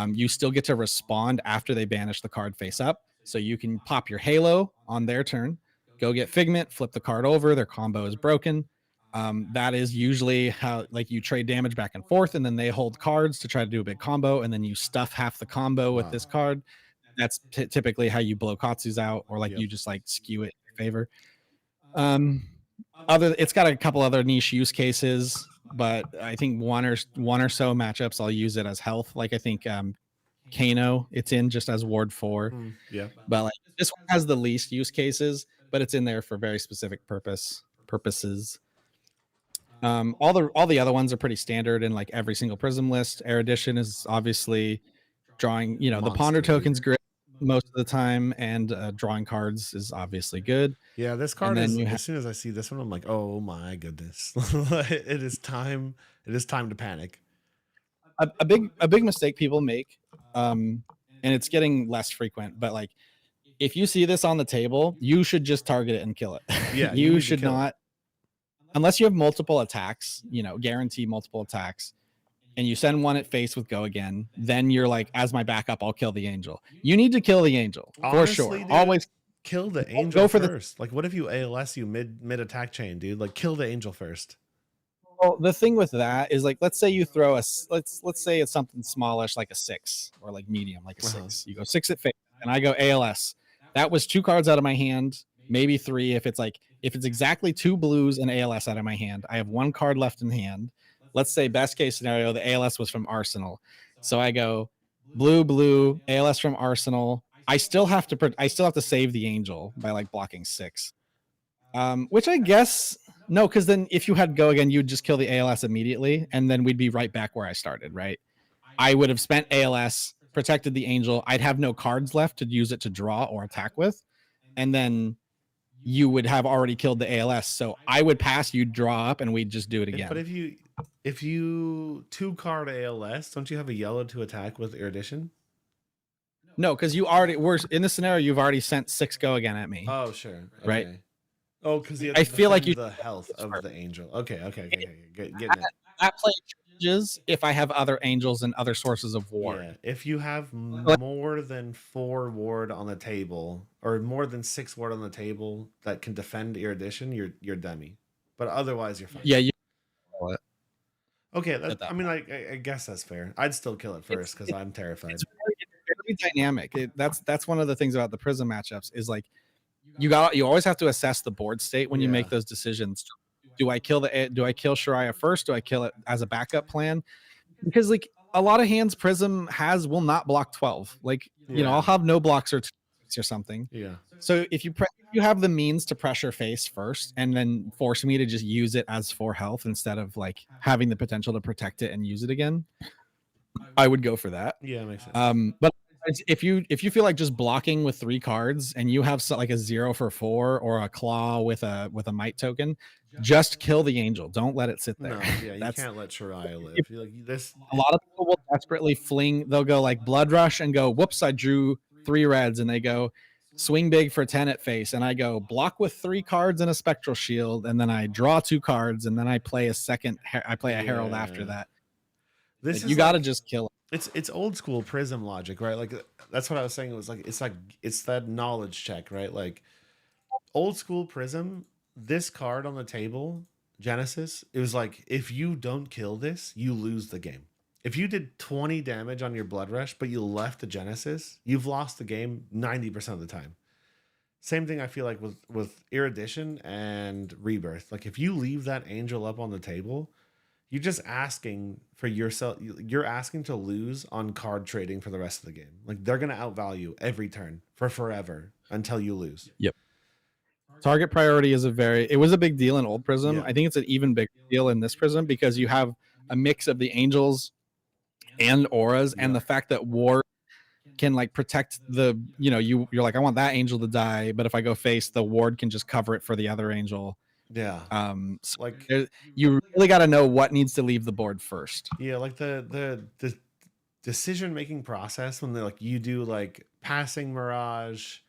You still get to respond after they banish the card face up. So you can pop your Halo on their turn, go get Figment, flip the card over, their combo is broken. That is usually how like you trade damage back and forth, and then they hold cards to try to do a big combo, and then you stuff half the combo with this card. That's typically how you blow Katsus out, or like you just like skew it in your favor. It's got a couple other niche use cases, but I think one or so matchups I'll use it as health. Like I think Kano, it's in just as Ward 4. Yeah. But like this one has the least use cases, but it's in there for very specific purposes. All the other ones are pretty standard in like every single Prism list. Erudition is obviously drawing, the Ponder token's great most of the time, and drawing cards is obviously good. Yeah, this card as soon as I see this one, I'm like, oh my goodness. It is time to panic. A big mistake people make, and it's getting less frequent, but like if you see this on the table, you should just target it and kill it. Yeah, you should not, unless you have multiple attacks, guarantee multiple attacks, and you send one at face with go again, then you're like, as my backup, I'll kill the Angel. You need to kill the Angel. Honestly, for sure. Dude, always kill the Angel first. Like, what if you ALS you mid attack chain, dude? Like, kill the Angel first. Well, the thing with that is like, let's say you throw let's say it's something smallish like a 6, or like medium like a 6. You go 6 at face, and I go ALS. That was 2 cards out of my hand, maybe 3 if it's exactly 2 blues and ALS out of my hand. I have 1 card left in hand. Let's say best case scenario, the ALS was from Arsenal. So I go blue, ALS from Arsenal. I still have to save the Angel by like blocking 6. Which I guess no, because then if you had go again, you'd just kill the ALS immediately, and then we'd be right back where I started, right? I would have spent ALS, protected the Angel. I'd have no cards left to use it to draw or attack with, and then you would have already killed the ALS. So I would pass, you'd draw up, and we'd just do it again. But if you 2 card ALS, don't you have a yellow to attack with Erudition? No, because you already were in this scenario. You've already sent 6 go again at me. Oh, sure. Okay. Right. Oh, because I feel like the health of the Angel. Okay. Getting it. That play advantages if I have other angels and other sources of Yeah, ward. if you have Like, more than 4 ward on the table or more than 6 ward on the table that can defend Erudition, you're dummy. But otherwise, you're fine. yeah, you call it Okay, at I that mean, point. I guess that's fair. I'd still kill it first It's because it's I'm terrified. it's very dynamic. That's one of the things about the Prism matchups is like you always have to assess the board state when you make Yeah, those decisions. Do I kill Shariah first? Do I kill it as a backup plan? Because like a lot of hands Prism has will not block 12. Like, I'll yeah, have no blocks or something. yeah, So if you have the means to pressure face first and then force me to just use it as 4 health instead of like having the potential to protect it and use it again, I would go for that. yeah, makes sense. But if you feel like just blocking with 3 cards and you have like a 0 for 4 or a claw with a might token, just kill the angel. Don't let it sit there. No, yeah, you That's can't let Shariah if, live. Like this, a lot of people will desperately fling. They'll go like blood rush and go, whoops, I drew 3 reds, and they go swing big for 10 at face, and I go block with 3 cards and a spectral shield, and then I draw 2 cards, and then I play a herald after yeah, that. this Like you is got to like just kill it. it's old school Prism logic, right? Like that's what I was saying. It was like it's that knowledge check, right? Like old school Prism. This card on the table, Genesis, it was like if you don't kill this, you lose the game. If you did 20 damage on your Blood Rush, but you left the Genesis, you've lost the game 90% of the time. Same thing I feel like with Erudition and Rebirth. Like if you leave that angel up on the table, you're just asking for yourself. You're asking to lose on card trading for the rest of the game. Like they're gonna outvalue every turn for forever until you lose. Yep. Target priority is it was a big deal in old Prism. Yeah, I think it's an even bigger deal in this Prism because you have a mix of the angels and auras, and yeah, the fact that war can like protect you're like, I want that angel to die, but if I go face, the ward can just cover it for the other angel. yeah. So Like you really got to know what needs to leave the board first. yeah, like the decision making process when they like you do like passing mirage,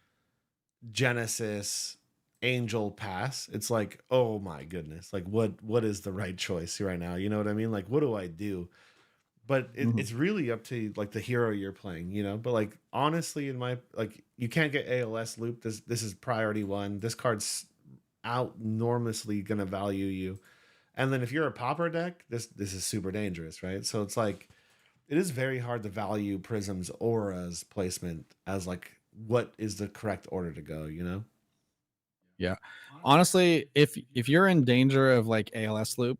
Genesis, Angel pass. It's like, oh my goodness, like what is the right choice right now? You know what I mean? Like what do I do? But Mhm. it's really up to like the hero you're playing, you know. But like honestly, in my like, you can't get ALS loop. This is priority one. This card's out enormously gonna value you. And then if you're a popper deck, this is super dangerous, right? So it's like it is very hard to value Prism's aura's placement as like what is the correct order to go, you know? Yeah. Honestly, if you're in danger of like ALS loop,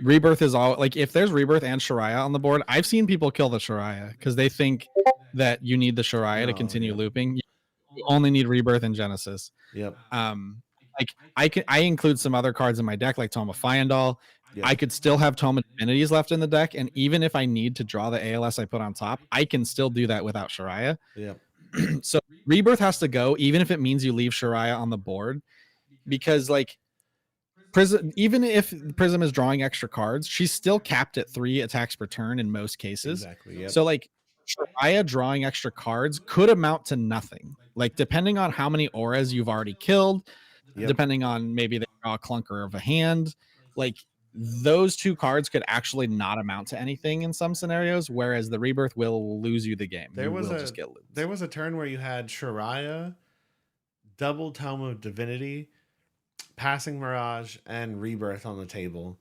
rebirth is all like if there's rebirth and Shariah on the board, I've seen people kill the Shariah because they think that you need the Shariah to No, continue yeah. looping. You only need rebirth and Genesis. Yep. Um, like I include some other cards in my deck like Toma Fyendal. Yeah. I could still have Toma Divinities left in the deck, and even if I need to draw the ALS I put on top, I can still do that without Shariah. Yep. So rebirth has to go, even if it means you leave Shariah on the board, because like Prism, even if Prism is drawing extra cards, she's still capped at 3 attacks per turn in most cases. Exactly. Yep. So like Shariah drawing extra cards could amount to nothing. Like depending on how many auras you've already killed, Yep. depending on maybe they draw a clunker of a hand, like those 2 cards could actually not amount to anything in some scenarios, whereas the rebirth will lose you the game. There You was will just get looped. there was a turn where you had Shariah, double Tome of Divinity, passing mirage, and rebirth on the table,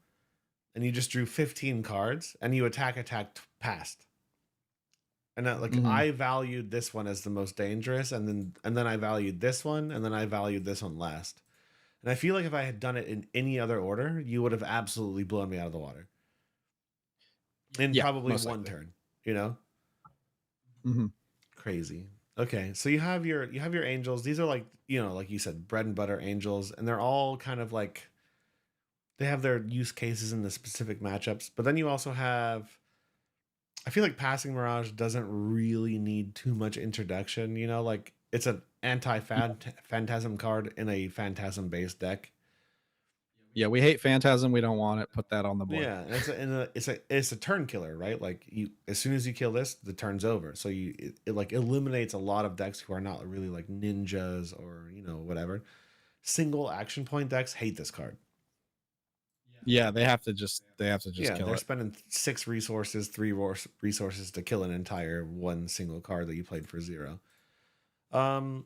and you just drew 15 cards and you attacked past. And that, like Mhm. I valued this one as the most dangerous, and then I valued this one, and then I valued this one last. And I feel like if I had done it in any other order, you would have absolutely blown me out of the water in Yeah, probably most one likely. turn. You know, Mhm. crazy. Okay, so you have your angels. These are like, you know, like you said, bread and butter angels, and they're all kind of like they have their use cases in the specific matchups. But then you also have, I feel like passing mirage doesn't really need too much introduction. You know, like it's an anti phantasm card in a phantasm based deck. Yeah, we hate Phantasm. We don't want it. Put that on the board. Yeah, and it's a turn killer, right? Like you, as soon as you kill this, the turn's over. So it like eliminates a lot of decks who are not really like ninjas or, you know, whatever. Single action point decks hate this card. Yeah, they have to just Yeah, kill they're it. spending 6 resources, 3 resources to kill an entire one single card that you played for 0. Um,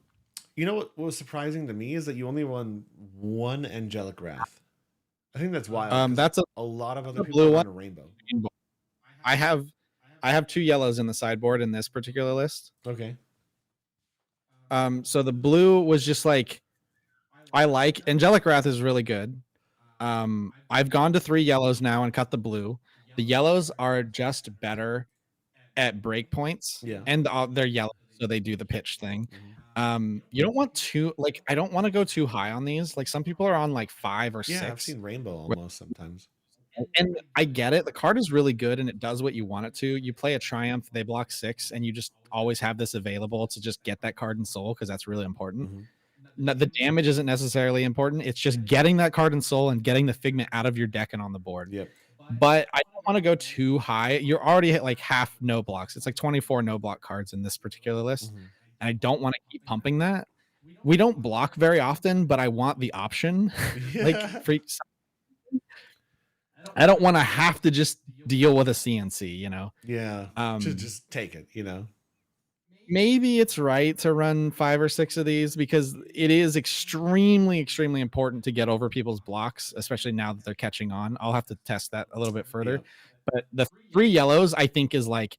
you know what was surprising to me is that you only won 1 Angelic Wrath. I think that's wild because That's a lot of other a people blue have one. run a rainbow. I have I have 2 yellows in the sideboard in this particular list. Okay. So the blue was just like I like Angelic Wrath is really good. I've gone to 3 yellows now and cut the blue. The yellows are just better at breakpoints, Yeah. and they're yellow, so they do the pitch thing. Mhm. You don't want to like I don't want to go too high on these. Like some people are on like 5 or Yeah, I've 6. seen rainbow almost sometimes. And I get it. The card is really good and it does what you want it to. You play a Triumph, they block 6, and you just always have this available to just get that card in soul because that's really important. Mhm. The damage isn't necessarily important. It's just getting that card in soul and getting the figment out of your deck and on the board. Yep. But I don't want to go too high. You're already at like half no blocks. It's like 24 no block cards in this particular list. Mhm. And I don't want to keep pumping that. We don't block very often, but I want the option. Like Yeah. for I don't want to have to just deal with a CNC, Yeah. Um, Just take it, you know. maybe it's right to run 5 or 6 of these because it is extremely, extremely important to get over people's blocks, especially now that they're catching on. I'll have to test that a little bit Yeah. further. But the 3 yellows, I think, is like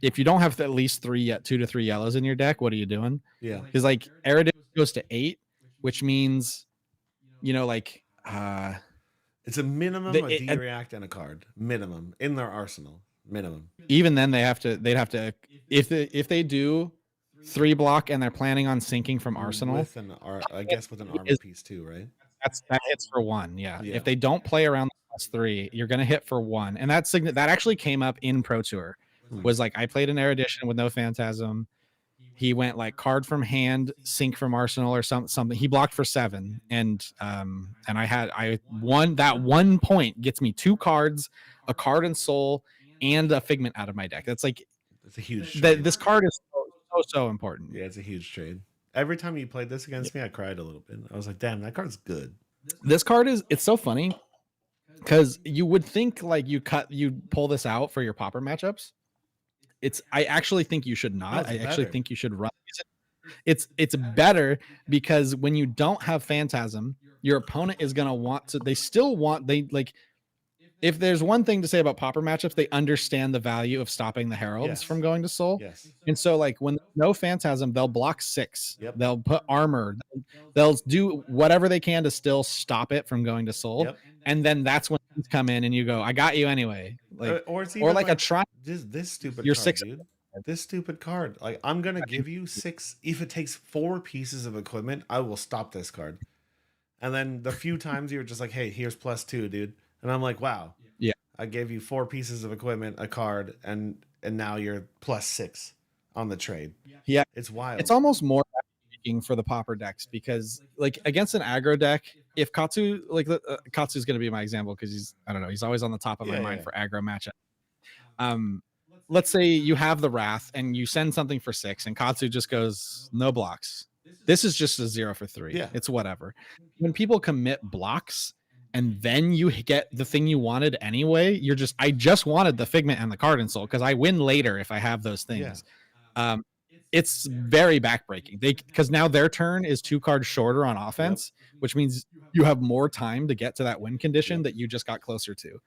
if you don't have at least 2 to 3 yellows in your deck, what are you doing? Yeah. Because like Erudition goes to 8, which means, like It's a minimum a it, D-react and a card. Minimum in their arsenal. Minimum. even then they'd have to if they do 3 block and they're planning on sinking from arsenal, With I guess with an armor piece too, right? that hits for 1. Yeah. Yeah. If they don't play around the +3, you're gonna hit for 1. And that actually came up in Pro Tour. Was like I played an Erudition with no Phantasm. He went like card from hand, sink from arsenal, or something. He blocked for 7, and I won. That 1 point gets me 2 cards, a card in soul, and a figment out of my deck. That's like It's a huge trade. this card is so important. Yeah, it's a huge trade. Every time you played this against me, I cried a little bit. I was like, damn, that card's good. This card it's so funny because you would think like you pull this out for your popper matchups. I actually think you should not. No, I it's actually better. think you should run. It's better because when you don't have Phantasm, your opponent is gonna want to. They still want they like. If there's one thing to say about popper matchups, they understand the value of stopping the heralds Yes. from going to soul. Yes. And so, like when there's no Phantasm, they'll block 6. Yep. They'll put armor. They'll do whatever they can to still stop it from going to soul. Yep. And then that's when things come in, and you go, "I got you anyway." Like or it's or like a try. this stupid You're card, 6. dude. This stupid card. Like I'm gonna give you 6. If it takes 4 pieces of equipment, I will stop this card. And then the few times you're just like, hey, here's +2, dude. And I'm like, wow. Yeah. I gave you 4 pieces of equipment, a card, and now you're +6 on the trade. Yeah. It's wild. It's almost more for the popper decks because like against an aggro deck, if Katsu Katsu's going to be my example because he's always on the top of my mind for aggro matchup. Let's say you have the Wrath and you send something for 6 and Katsu just goes no blocks. This is just a 0 for 3. Yeah. It's whatever. When people commit blocks and then you get the thing you wanted anyway, I just wanted the figment and the card in soul because I win later if I have those things. Yeah. It's very backbreaking. Because now their turn is 2 cards shorter on offense, which means you have more time to get to that win condition that you just got closer to.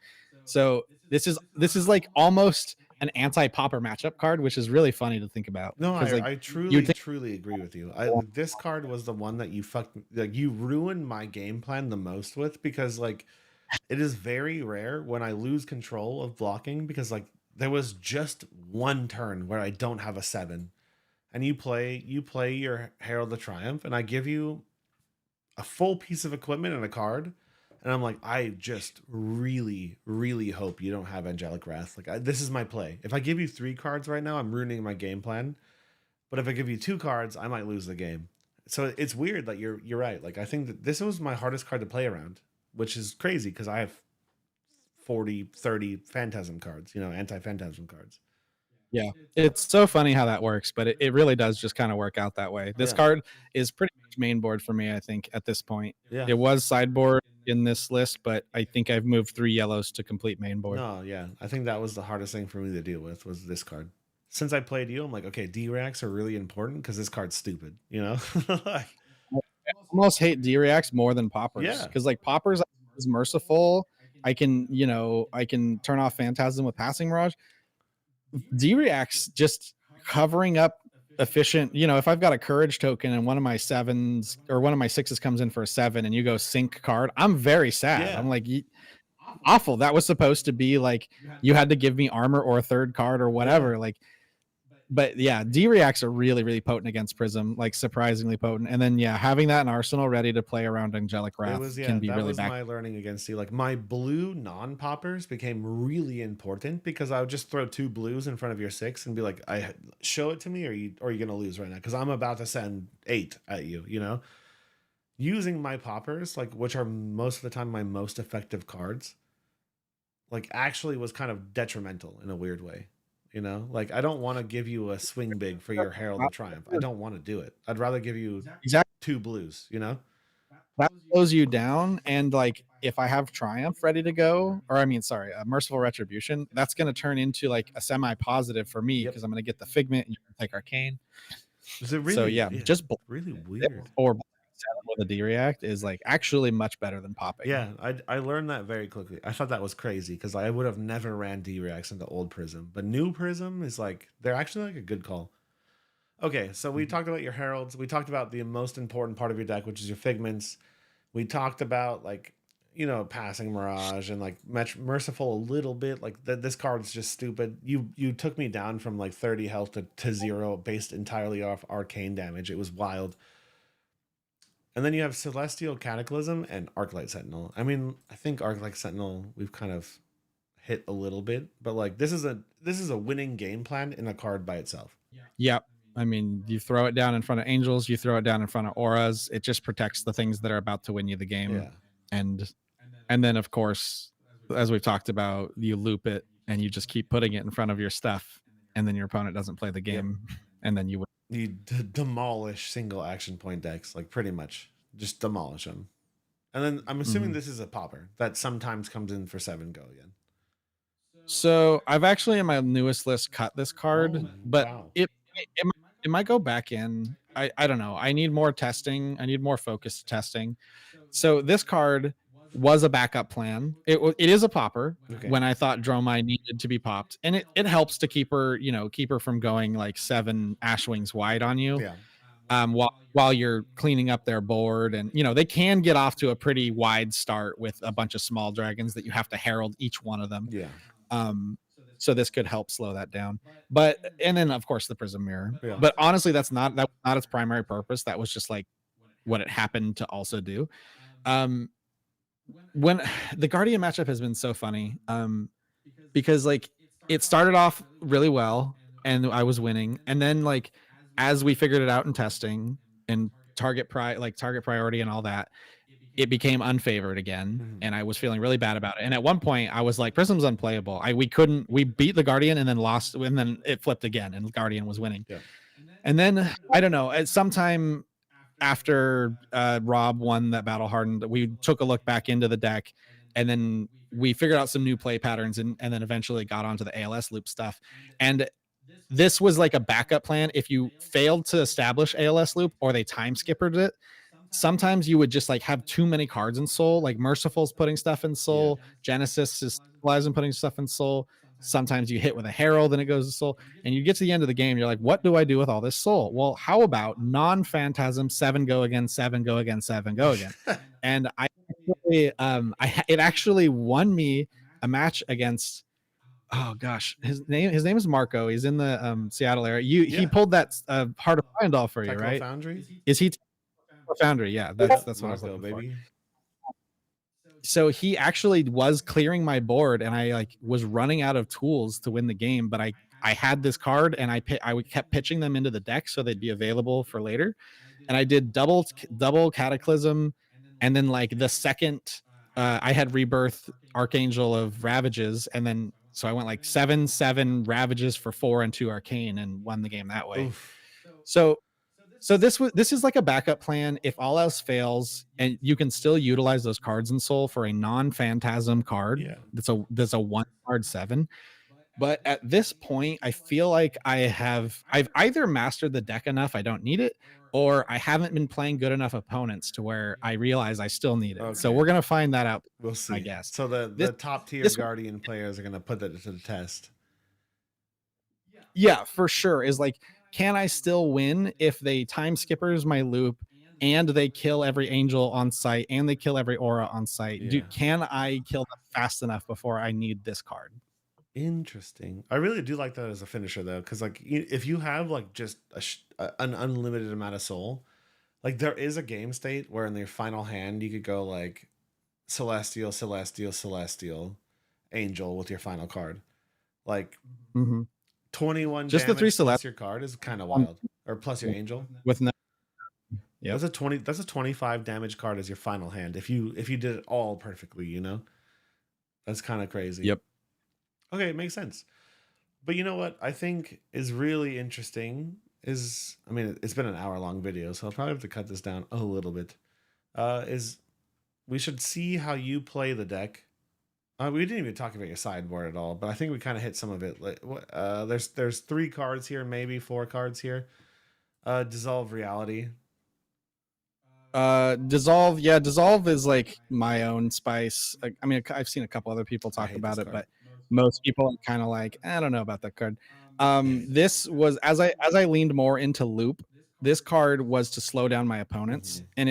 So this is like almost an anti-popper matchup card, which is really funny to think about. No, I truly agree with you. This card was the one that you ruined my game plan the most with because like it is very rare when I lose control of blocking because like there was just 1 turn where I don't have a 7. And you play your Herald of Triumph, and I give you a full piece of equipment and a card, and I'm like, I just really, really hope you don't have Angelic Wrath. Like, this is my play. If I give you 3 cards right now, I'm ruining my game plan. But if I give you 2 cards, I might lose the game. So it's weird that you're right. Like, I think that this was my hardest card to play around, which is crazy because I have 40, 30 Phantasm cards, anti-Phantasm cards. Yeah, it's so funny how that works, but it really does just kind of work out that way. This card is pretty much main board for me, I think, at this point. Yeah. It was sideboard in this list, but I think I've moved 3 yellows to complete main board. No, yeah. I think that was the hardest thing for me to deal with was this card. Since I played you, I'm like, okay, D-Racks are really important because this card's stupid, you know? Like, I almost hate D-Reacts more than poppers, yeah. because like poppers is merciful. I can, I can turn off Phantasm with Passing Mirage. D-Reacts just covering up efficient, if I've got a courage token and one of my sevens or one of my sixes comes in for a seven and you go sync card, I'm very sad. Yeah. I'm like, awful. That was supposed to be like you had to give me armor or a third card or whatever. Yeah. Like, but yeah, D-Reacts are really, really potent against Prism, like surprisingly potent. And then yeah, having that in Arsenal ready to play around Angelic It Wrath was, yeah, can be that really was back. my learning against you. Like my blue non-poppers became really important because I would just throw two blues in front of your six and be like, I show it to me, or are you gonna lose right now? Because I'm about to send 8 at you, you know? Using my poppers, like which are most of the time my most effective cards, like actually was kind of detrimental in a weird way. You know, like I don't want to give you a swing big for your Herald of Triumph. I don't want to do it. I'd rather give you Exactly. two blues, you know? That slows you down. And like if I have Triumph ready to go, or I mean, sorry, a Merciful Retribution, that's going to turn into like a semi-positive for me Yep. because I'm going to get the Figment and you can take Arcane. Is it So really, yeah, yeah, just really weird? or with a D-React is like actually much better than popping. Yeah, I learned that very quickly. I thought that was crazy because I would have never ran D-Reacts into old Prism, but new Prism is like they're actually like a good call. Okay, so we talked about your heralds. We talked about the most important part of your deck, which is your figments. We talked about like passing mirage and like merciful a little bit. Like this card is just stupid. You took me down from like 30 health to 0 based entirely off arcane damage. It was wild. And then you have Celestial Cataclysm and Arclight Sentinel. I mean, I think Arclight Sentinel we've kind of hit a little bit, but like this is a winning game plan in a card by itself. Yep. I mean, you throw it down in front of angels, you throw it down in front of auras. It just protects the things that are about to win you the game. Yeah. And then of course, as we've talked about, you loop it and you just keep putting it in front of your stuff, and then your opponent doesn't play the game, and then you win. You demolish single action point decks, like pretty much just demolish them. And then I'm assuming this is a popper that sometimes comes in for 7 go again. So I've actually in my newest list cut this card, Oh, but wow. it might go back in. I don't know. I need more testing. I need more focused testing. So this card was a backup plan. It is a popper Okay. when I thought Dromai needed to be popped, and it helps to keep her from going like 7 Ashwings wide on you. Yeah. While you're cleaning up their board, and they can get off to a pretty wide start with a bunch of small dragons that you have to herald each one of them. Yeah. So this could help slow that down. But and then of course the Prism Mirror. Yeah. But honestly, that was not its primary purpose. That was just like what it happened to also do. When the Guardian matchup has been so funny, because like it started off really well and I was winning, and then like as we figured it out in testing and target priority and all that, it became unfavored again, and I was feeling really bad about it. And at one point I was like, Prism's unplayable. We beat the Guardian and then lost, and then it flipped again and Guardian was winning. Yeah. And then I don't know, at some time after Rob won that battle hardened, we took a look back into the deck, and then we figured out some new play patterns, and then eventually got onto the ALS loop stuff. And this was like a backup plan if you failed to establish ALS loop or they time skippered it. Sometimes you would just like have too many cards in soul, like Merciful's putting stuff in soul, Genesis is stabilizing putting stuff in soul. Sometimes you hit with a Herald and it goes to soul, and you get to the end of the game, you're like, what do I do with all this soul? Well, how about non-phantasm 7 go again, 7 go again, 7 go again? And it actually won me a match against, oh gosh, his name is Marco. He's in the Seattle area. He pulled that Heart of Findall for you, Techno right? Foundry? Is he Foundry? Yeah, that's what I was Marco, looking for. baby. So he actually was clearing my board, and I like was running out of tools to win the game, but I had this card, and I kept pitching them into the deck so they'd be available for later. And I did double Cataclysm, and then like the second I had Rebirth Archangel of Ravages, and then so I went like 7/7 Ravages for 4 and 2 Arcane and won the game that way. Oof. So So this is like a backup plan if all else fails, and you can still utilize those cards in Soul for a non-phantasm card. Yeah. That's a one card 7. But at this point, I feel like I've either mastered the deck enough I don't need it, or I haven't been playing good enough opponents to where I realize I still need it. So we're Okay. gonna find that out, We'll I see. guess. So the This top tier this Guardian players are gonna put that to the test. Yeah, for sure. Is like, can I still win if they time skippers my loop and they kill every angel on site and they kill every aura on site? Yeah. Can I kill them fast enough before I need this card? Interesting. I really do like that as a finisher though, because like if you have like just an unlimited amount of soul, like there is a game state where in your final hand you could go like Celestial, Celestial, Celestial, Angel with your final card. Like Mhm. 21 Just the three damage plus select your card is kind of um, wild. Or plus your angel. with no. Yep. That's a 25 damage card as your final hand. If you did it all perfectly, you know? That's kind of crazy. Yep. Okay, it makes sense. But you know what I think is really interesting is, I mean, it's been an hour long video, so I'll probably have to cut this down a little bit. Is we should see how you play the deck. We didn't even talk about your sideboard at all, but I think we kind of hit some of it. Like, there's 3 cards here, maybe 4 cards here. Dissolve Reality. Dissolve, yeah, Dissolve is like my own spice. Like, I mean, I've seen a couple other people I talk hate about this it, card. but most people are kind of like, I don't know about that card. This was as I leaned more into loop. This card was to slow down my opponents, Mhm. and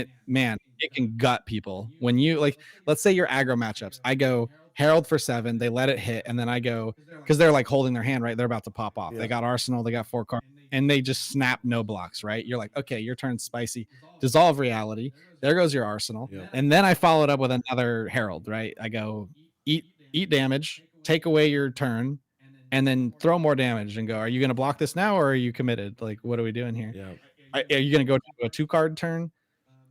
it can gut people when you like. Let's say your aggro matchups. I go Herald for 7, they let it hit, and then I go because they're like holding their hand, right? They're about to pop off. They Yep. got Arsenal, they got 4 cards, and they just snap no blocks, right? You're like, okay, your turn's spicy. Dissolve Reality, there goes your Arsenal. Yep. And then I followed up with another Herald, right? I go eat damage, take away your turn, and then throw more damage and go, are you going to block this now or are you committed? Like, what are we doing here? Yep. Are you going to go to a 2 card turn?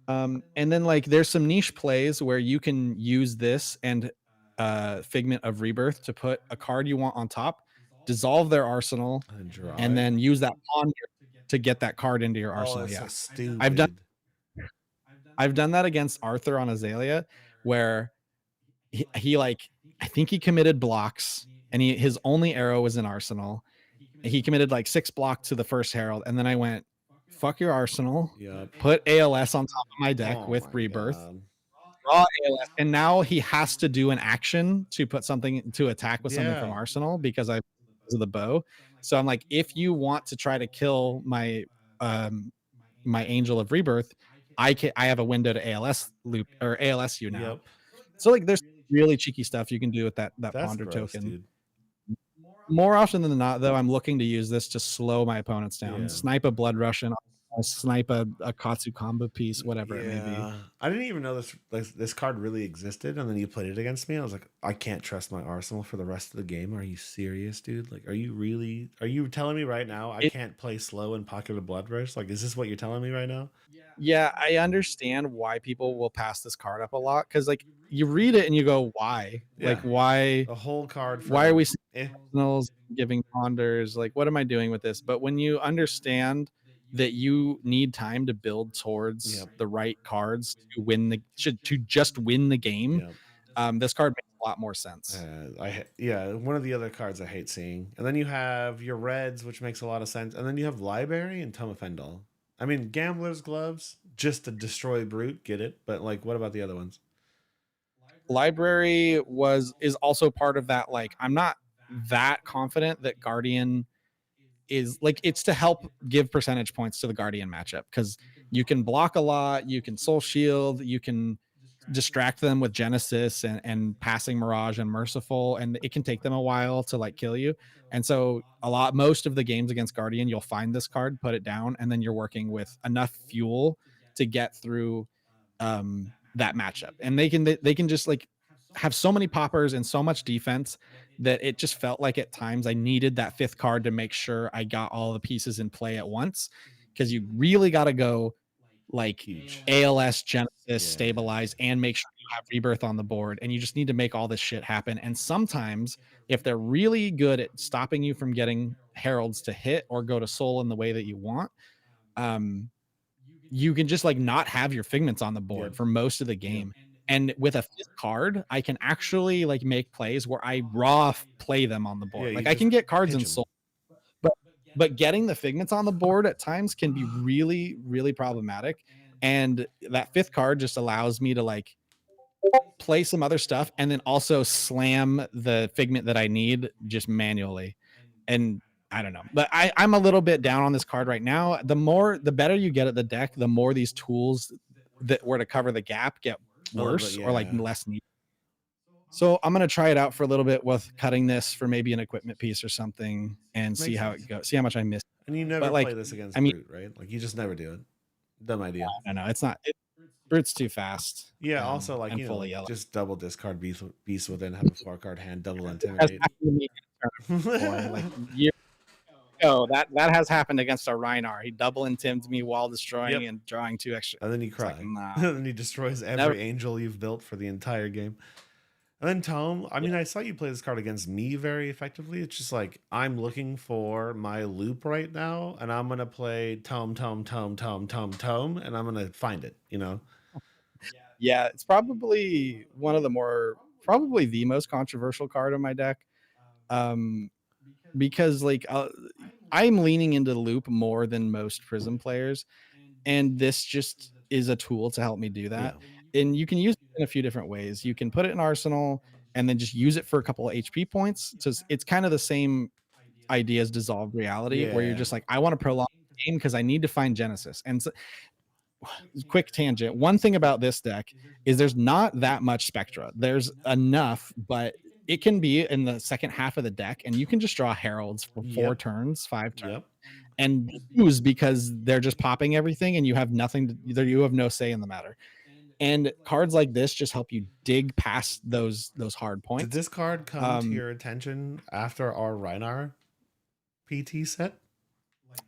And then like there's some niche plays where you can use this and Figment of Rebirth to put a card you want on top, dissolve their arsenal, And draw and it. then use that pawn to get that card into your Oh, arsenal. that's so Yeah. I've done stupid. I've done that against Arthur on Azalea, where he like I think he committed blocks, and his only arrow was an Arsenal. He committed like 6 blocks to the first Herald, and then I went, "Fuck your Arsenal." Yep. Put ALS on top of my deck Oh with my Rebirth. god. Draw ALS, and now he has to do an action to put something to attack with something from Yeah. Arsenal because of the bow. So I'm like, if you want to try to kill um my Angel of Rebirth, I have a window to ALS loop or ALS you now. Yep. So like there's really cheeky stuff you can do with that That's ponder gross, token. dude. More often than not, though, I'm looking to use this to slow my opponents down. Yeah. Snipe a Blood Russian, I'll snipe a Katsu combo piece, whatever it may be. Yeah, I didn't even know this card really existed, and then you played it against me. I was like, I can't trust my Arsenal for the rest of the game. Are you serious, dude? Like, are you really? Are you telling me right now I It can't play slow in Pocket of Blood Rush? Like, is this what you're telling me right now? Yeah, I understand why people will pass this card up a lot because like you read it and you go, why? Like Yeah, why a whole card why are for we seeing eh. Arsenals giving ponders? Like, what am I doing with this? But when you understand that you need time to build towards Yep, the right cards to win to just win the game, yep. this card makes a lot more sense. Yeah, one of the other cards I hate seeing, and then you have your reds, which makes a lot of sense, and then you have Library and Tome of Fendel. I mean, Gambler's Gloves just to destroy Brute, get it? But like, what about the other ones? Library is also part of that. Like, I'm not that confident that Guardian is like it's to help give percentage points to the Guardian matchup because you can block a lot, you can soul shield, you can distract them with Genesis and passing Mirage and Merciful, and it can take them a while to like kill you. And so most of the games against Guardian, you'll find this card, put it down, and then you're working with enough fuel to get through that matchup. And they can just like have so many poppers and so much defense that it just felt like at times I needed that 5th card to make sure I got all the pieces in play at once because you really got to go like Huge. ALS, Genesis, Yeah. stabilize, and make sure you have Rebirth on the board. And you just need to make all this shit happen. And sometimes, if they're really good at stopping you from getting Heralds to hit or go to Soul in the way that you want, um, you can just like not have your figments on the Yep. board for most of the Yep. game. And with a fifth card, I can actually like make plays where I raw play them on the Yeah, board. you Like I just can get cards pitch in them. soul, but getting the figments on the board at times can be really, really problematic. And that fifth card just allows me to like play some other stuff and then also slam the figment that I need just manually. And I don't know, but I'm a little bit down on this card right now. The better you get at the deck, the more these tools that were to cover the gap get A little bit, worse or like yeah. less needed. So I'm gonna try it out for a little bit with cutting this for maybe an equipment piece or something and see Makes how it sense. goes. See how much I miss. And you never But play like, this I against mean, Brute, right? Like you just never do it. Dumb idea. I don't know. It's not. Brute's too fast. Yeah, also like, And fully yellow. just double discard beast within, have a 4-card hand, double Has intimidate. happened to me before, like years ago. That has happened against our Rhinar. He double intims me while destroying Yep. and drawing 2 extra. And then you It's cry. like, nah. And then he destroys every Never. angel you've built for the entire game. And then Tome, I mean, I saw you play this card against me very effectively. It's just like, I'm looking for my loop right now, and I'm going to play Tome, and I'm going to find it, you know? Yeah, it's probably probably the most controversial card in my deck. Because like I'm leaning into loop more than most Prism players, and this just is a tool to help me do that. And you can use it in a few different ways. You can put it in Arsenal and then just use it for a couple of HP points. So it's kind of the same idea as Dissolved Reality, where you're Yeah. just like, I want to prolong the game because I need to find Genesis. And so, quick tangent. One thing about this deck is there's not that much Spectra. There's enough, but it can be in the second half of the deck, and you can just draw Heralds for 4 turns, 5 turns, Yep. and lose because they're just popping everything, and you have nothing to, you have no say in the matter. And cards like this just help you dig past those hard points. Did this card come to your attention after our Rhinar PT set?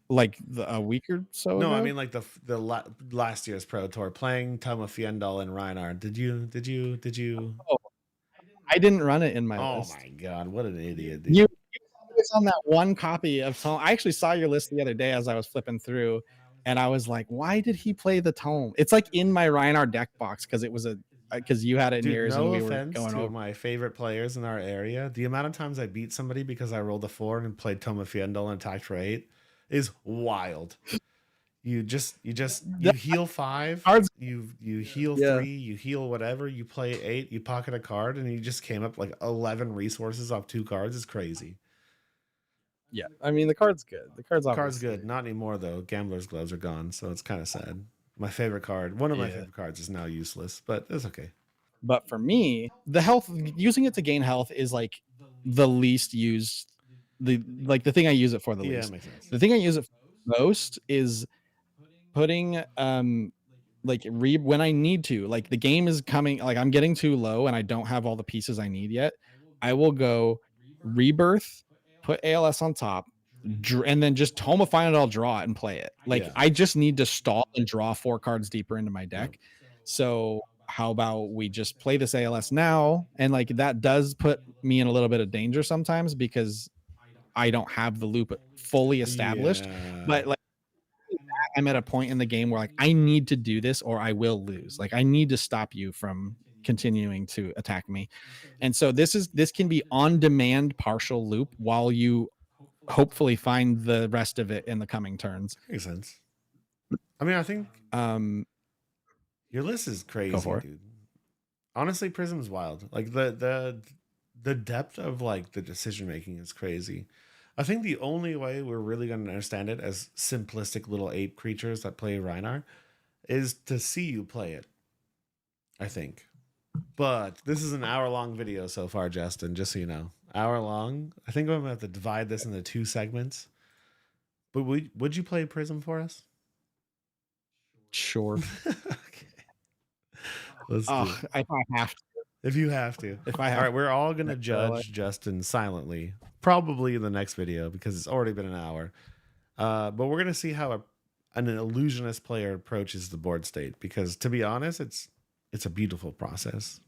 Like a week or so No, ago? I mean like the last year's Pro Tour, playing Toma Fiendal and Rhinar. Did you? Oh, I didn't run it in my Oh list. my god, what an idiot, dude. You it's on that one copy of Tome. I actually saw your list the other day as I was flipping through, and I was like, why did he play the Tome? It's like in my Rhinar deck box because it was because you had it in Dude, yours no and we were offense going to over. my favorite players in our area. The amount of times I beat somebody because I rolled a 4 and played Toma Fiendal and attacked for 8 is wild. You heal 5, Cards. you heal Yeah. 3, you heal whatever, you play 8, you pocket a card, and you just came up like 11 resources off 2 cards. It's crazy. Yeah, I mean the card's good. The card's good. Not anymore though. Gambler's gloves are gone, so it's kind of sad. My favorite card, one of my favorite cards, is now useless, but it's okay. But for me, the health, using it to gain health is like the least used. The thing I use it for the Yeah, least. makes sense. The thing I use it for most is putting when I need to, like the game is coming, like I'm getting too low and I don't have all the pieces I need yet. I will go rebirth, put ALS on top, and then just Toma Fiendal, draw it and play it. Like I just need to stall and draw 4 cards deeper into my deck. So how about we just play this ALS now? And like that does put me in a little bit of danger sometimes because I don't have the loop fully established. Yeah. But like I'm at a point in the game where like I need to do this or I will lose. Like I need to stop you from continuing to attack me. And so this can be on demand partial loop while you hopefully find the rest of it in the coming turns. Makes sense. I mean, I think your list is crazy, dude. Honestly, Prism's wild. Like the depth of like the decision making is crazy. I think the only way we're really going to understand it as simplistic little ape creatures that play Rhinar is to see you play it, I think. But this is an hour-long video so far, Justin, just so you know. Hour-long. I think I'm going to have to divide this into 2 segments. But would you play Prism for us? Sure. Okay. Let's do it. If I have to. If you have to. If I have All right, we're all going to judge Justin silently, probably in the next video because it's already been an hour. But we're going to see how an illusionist player approaches the board state because, to be honest, it's a beautiful process.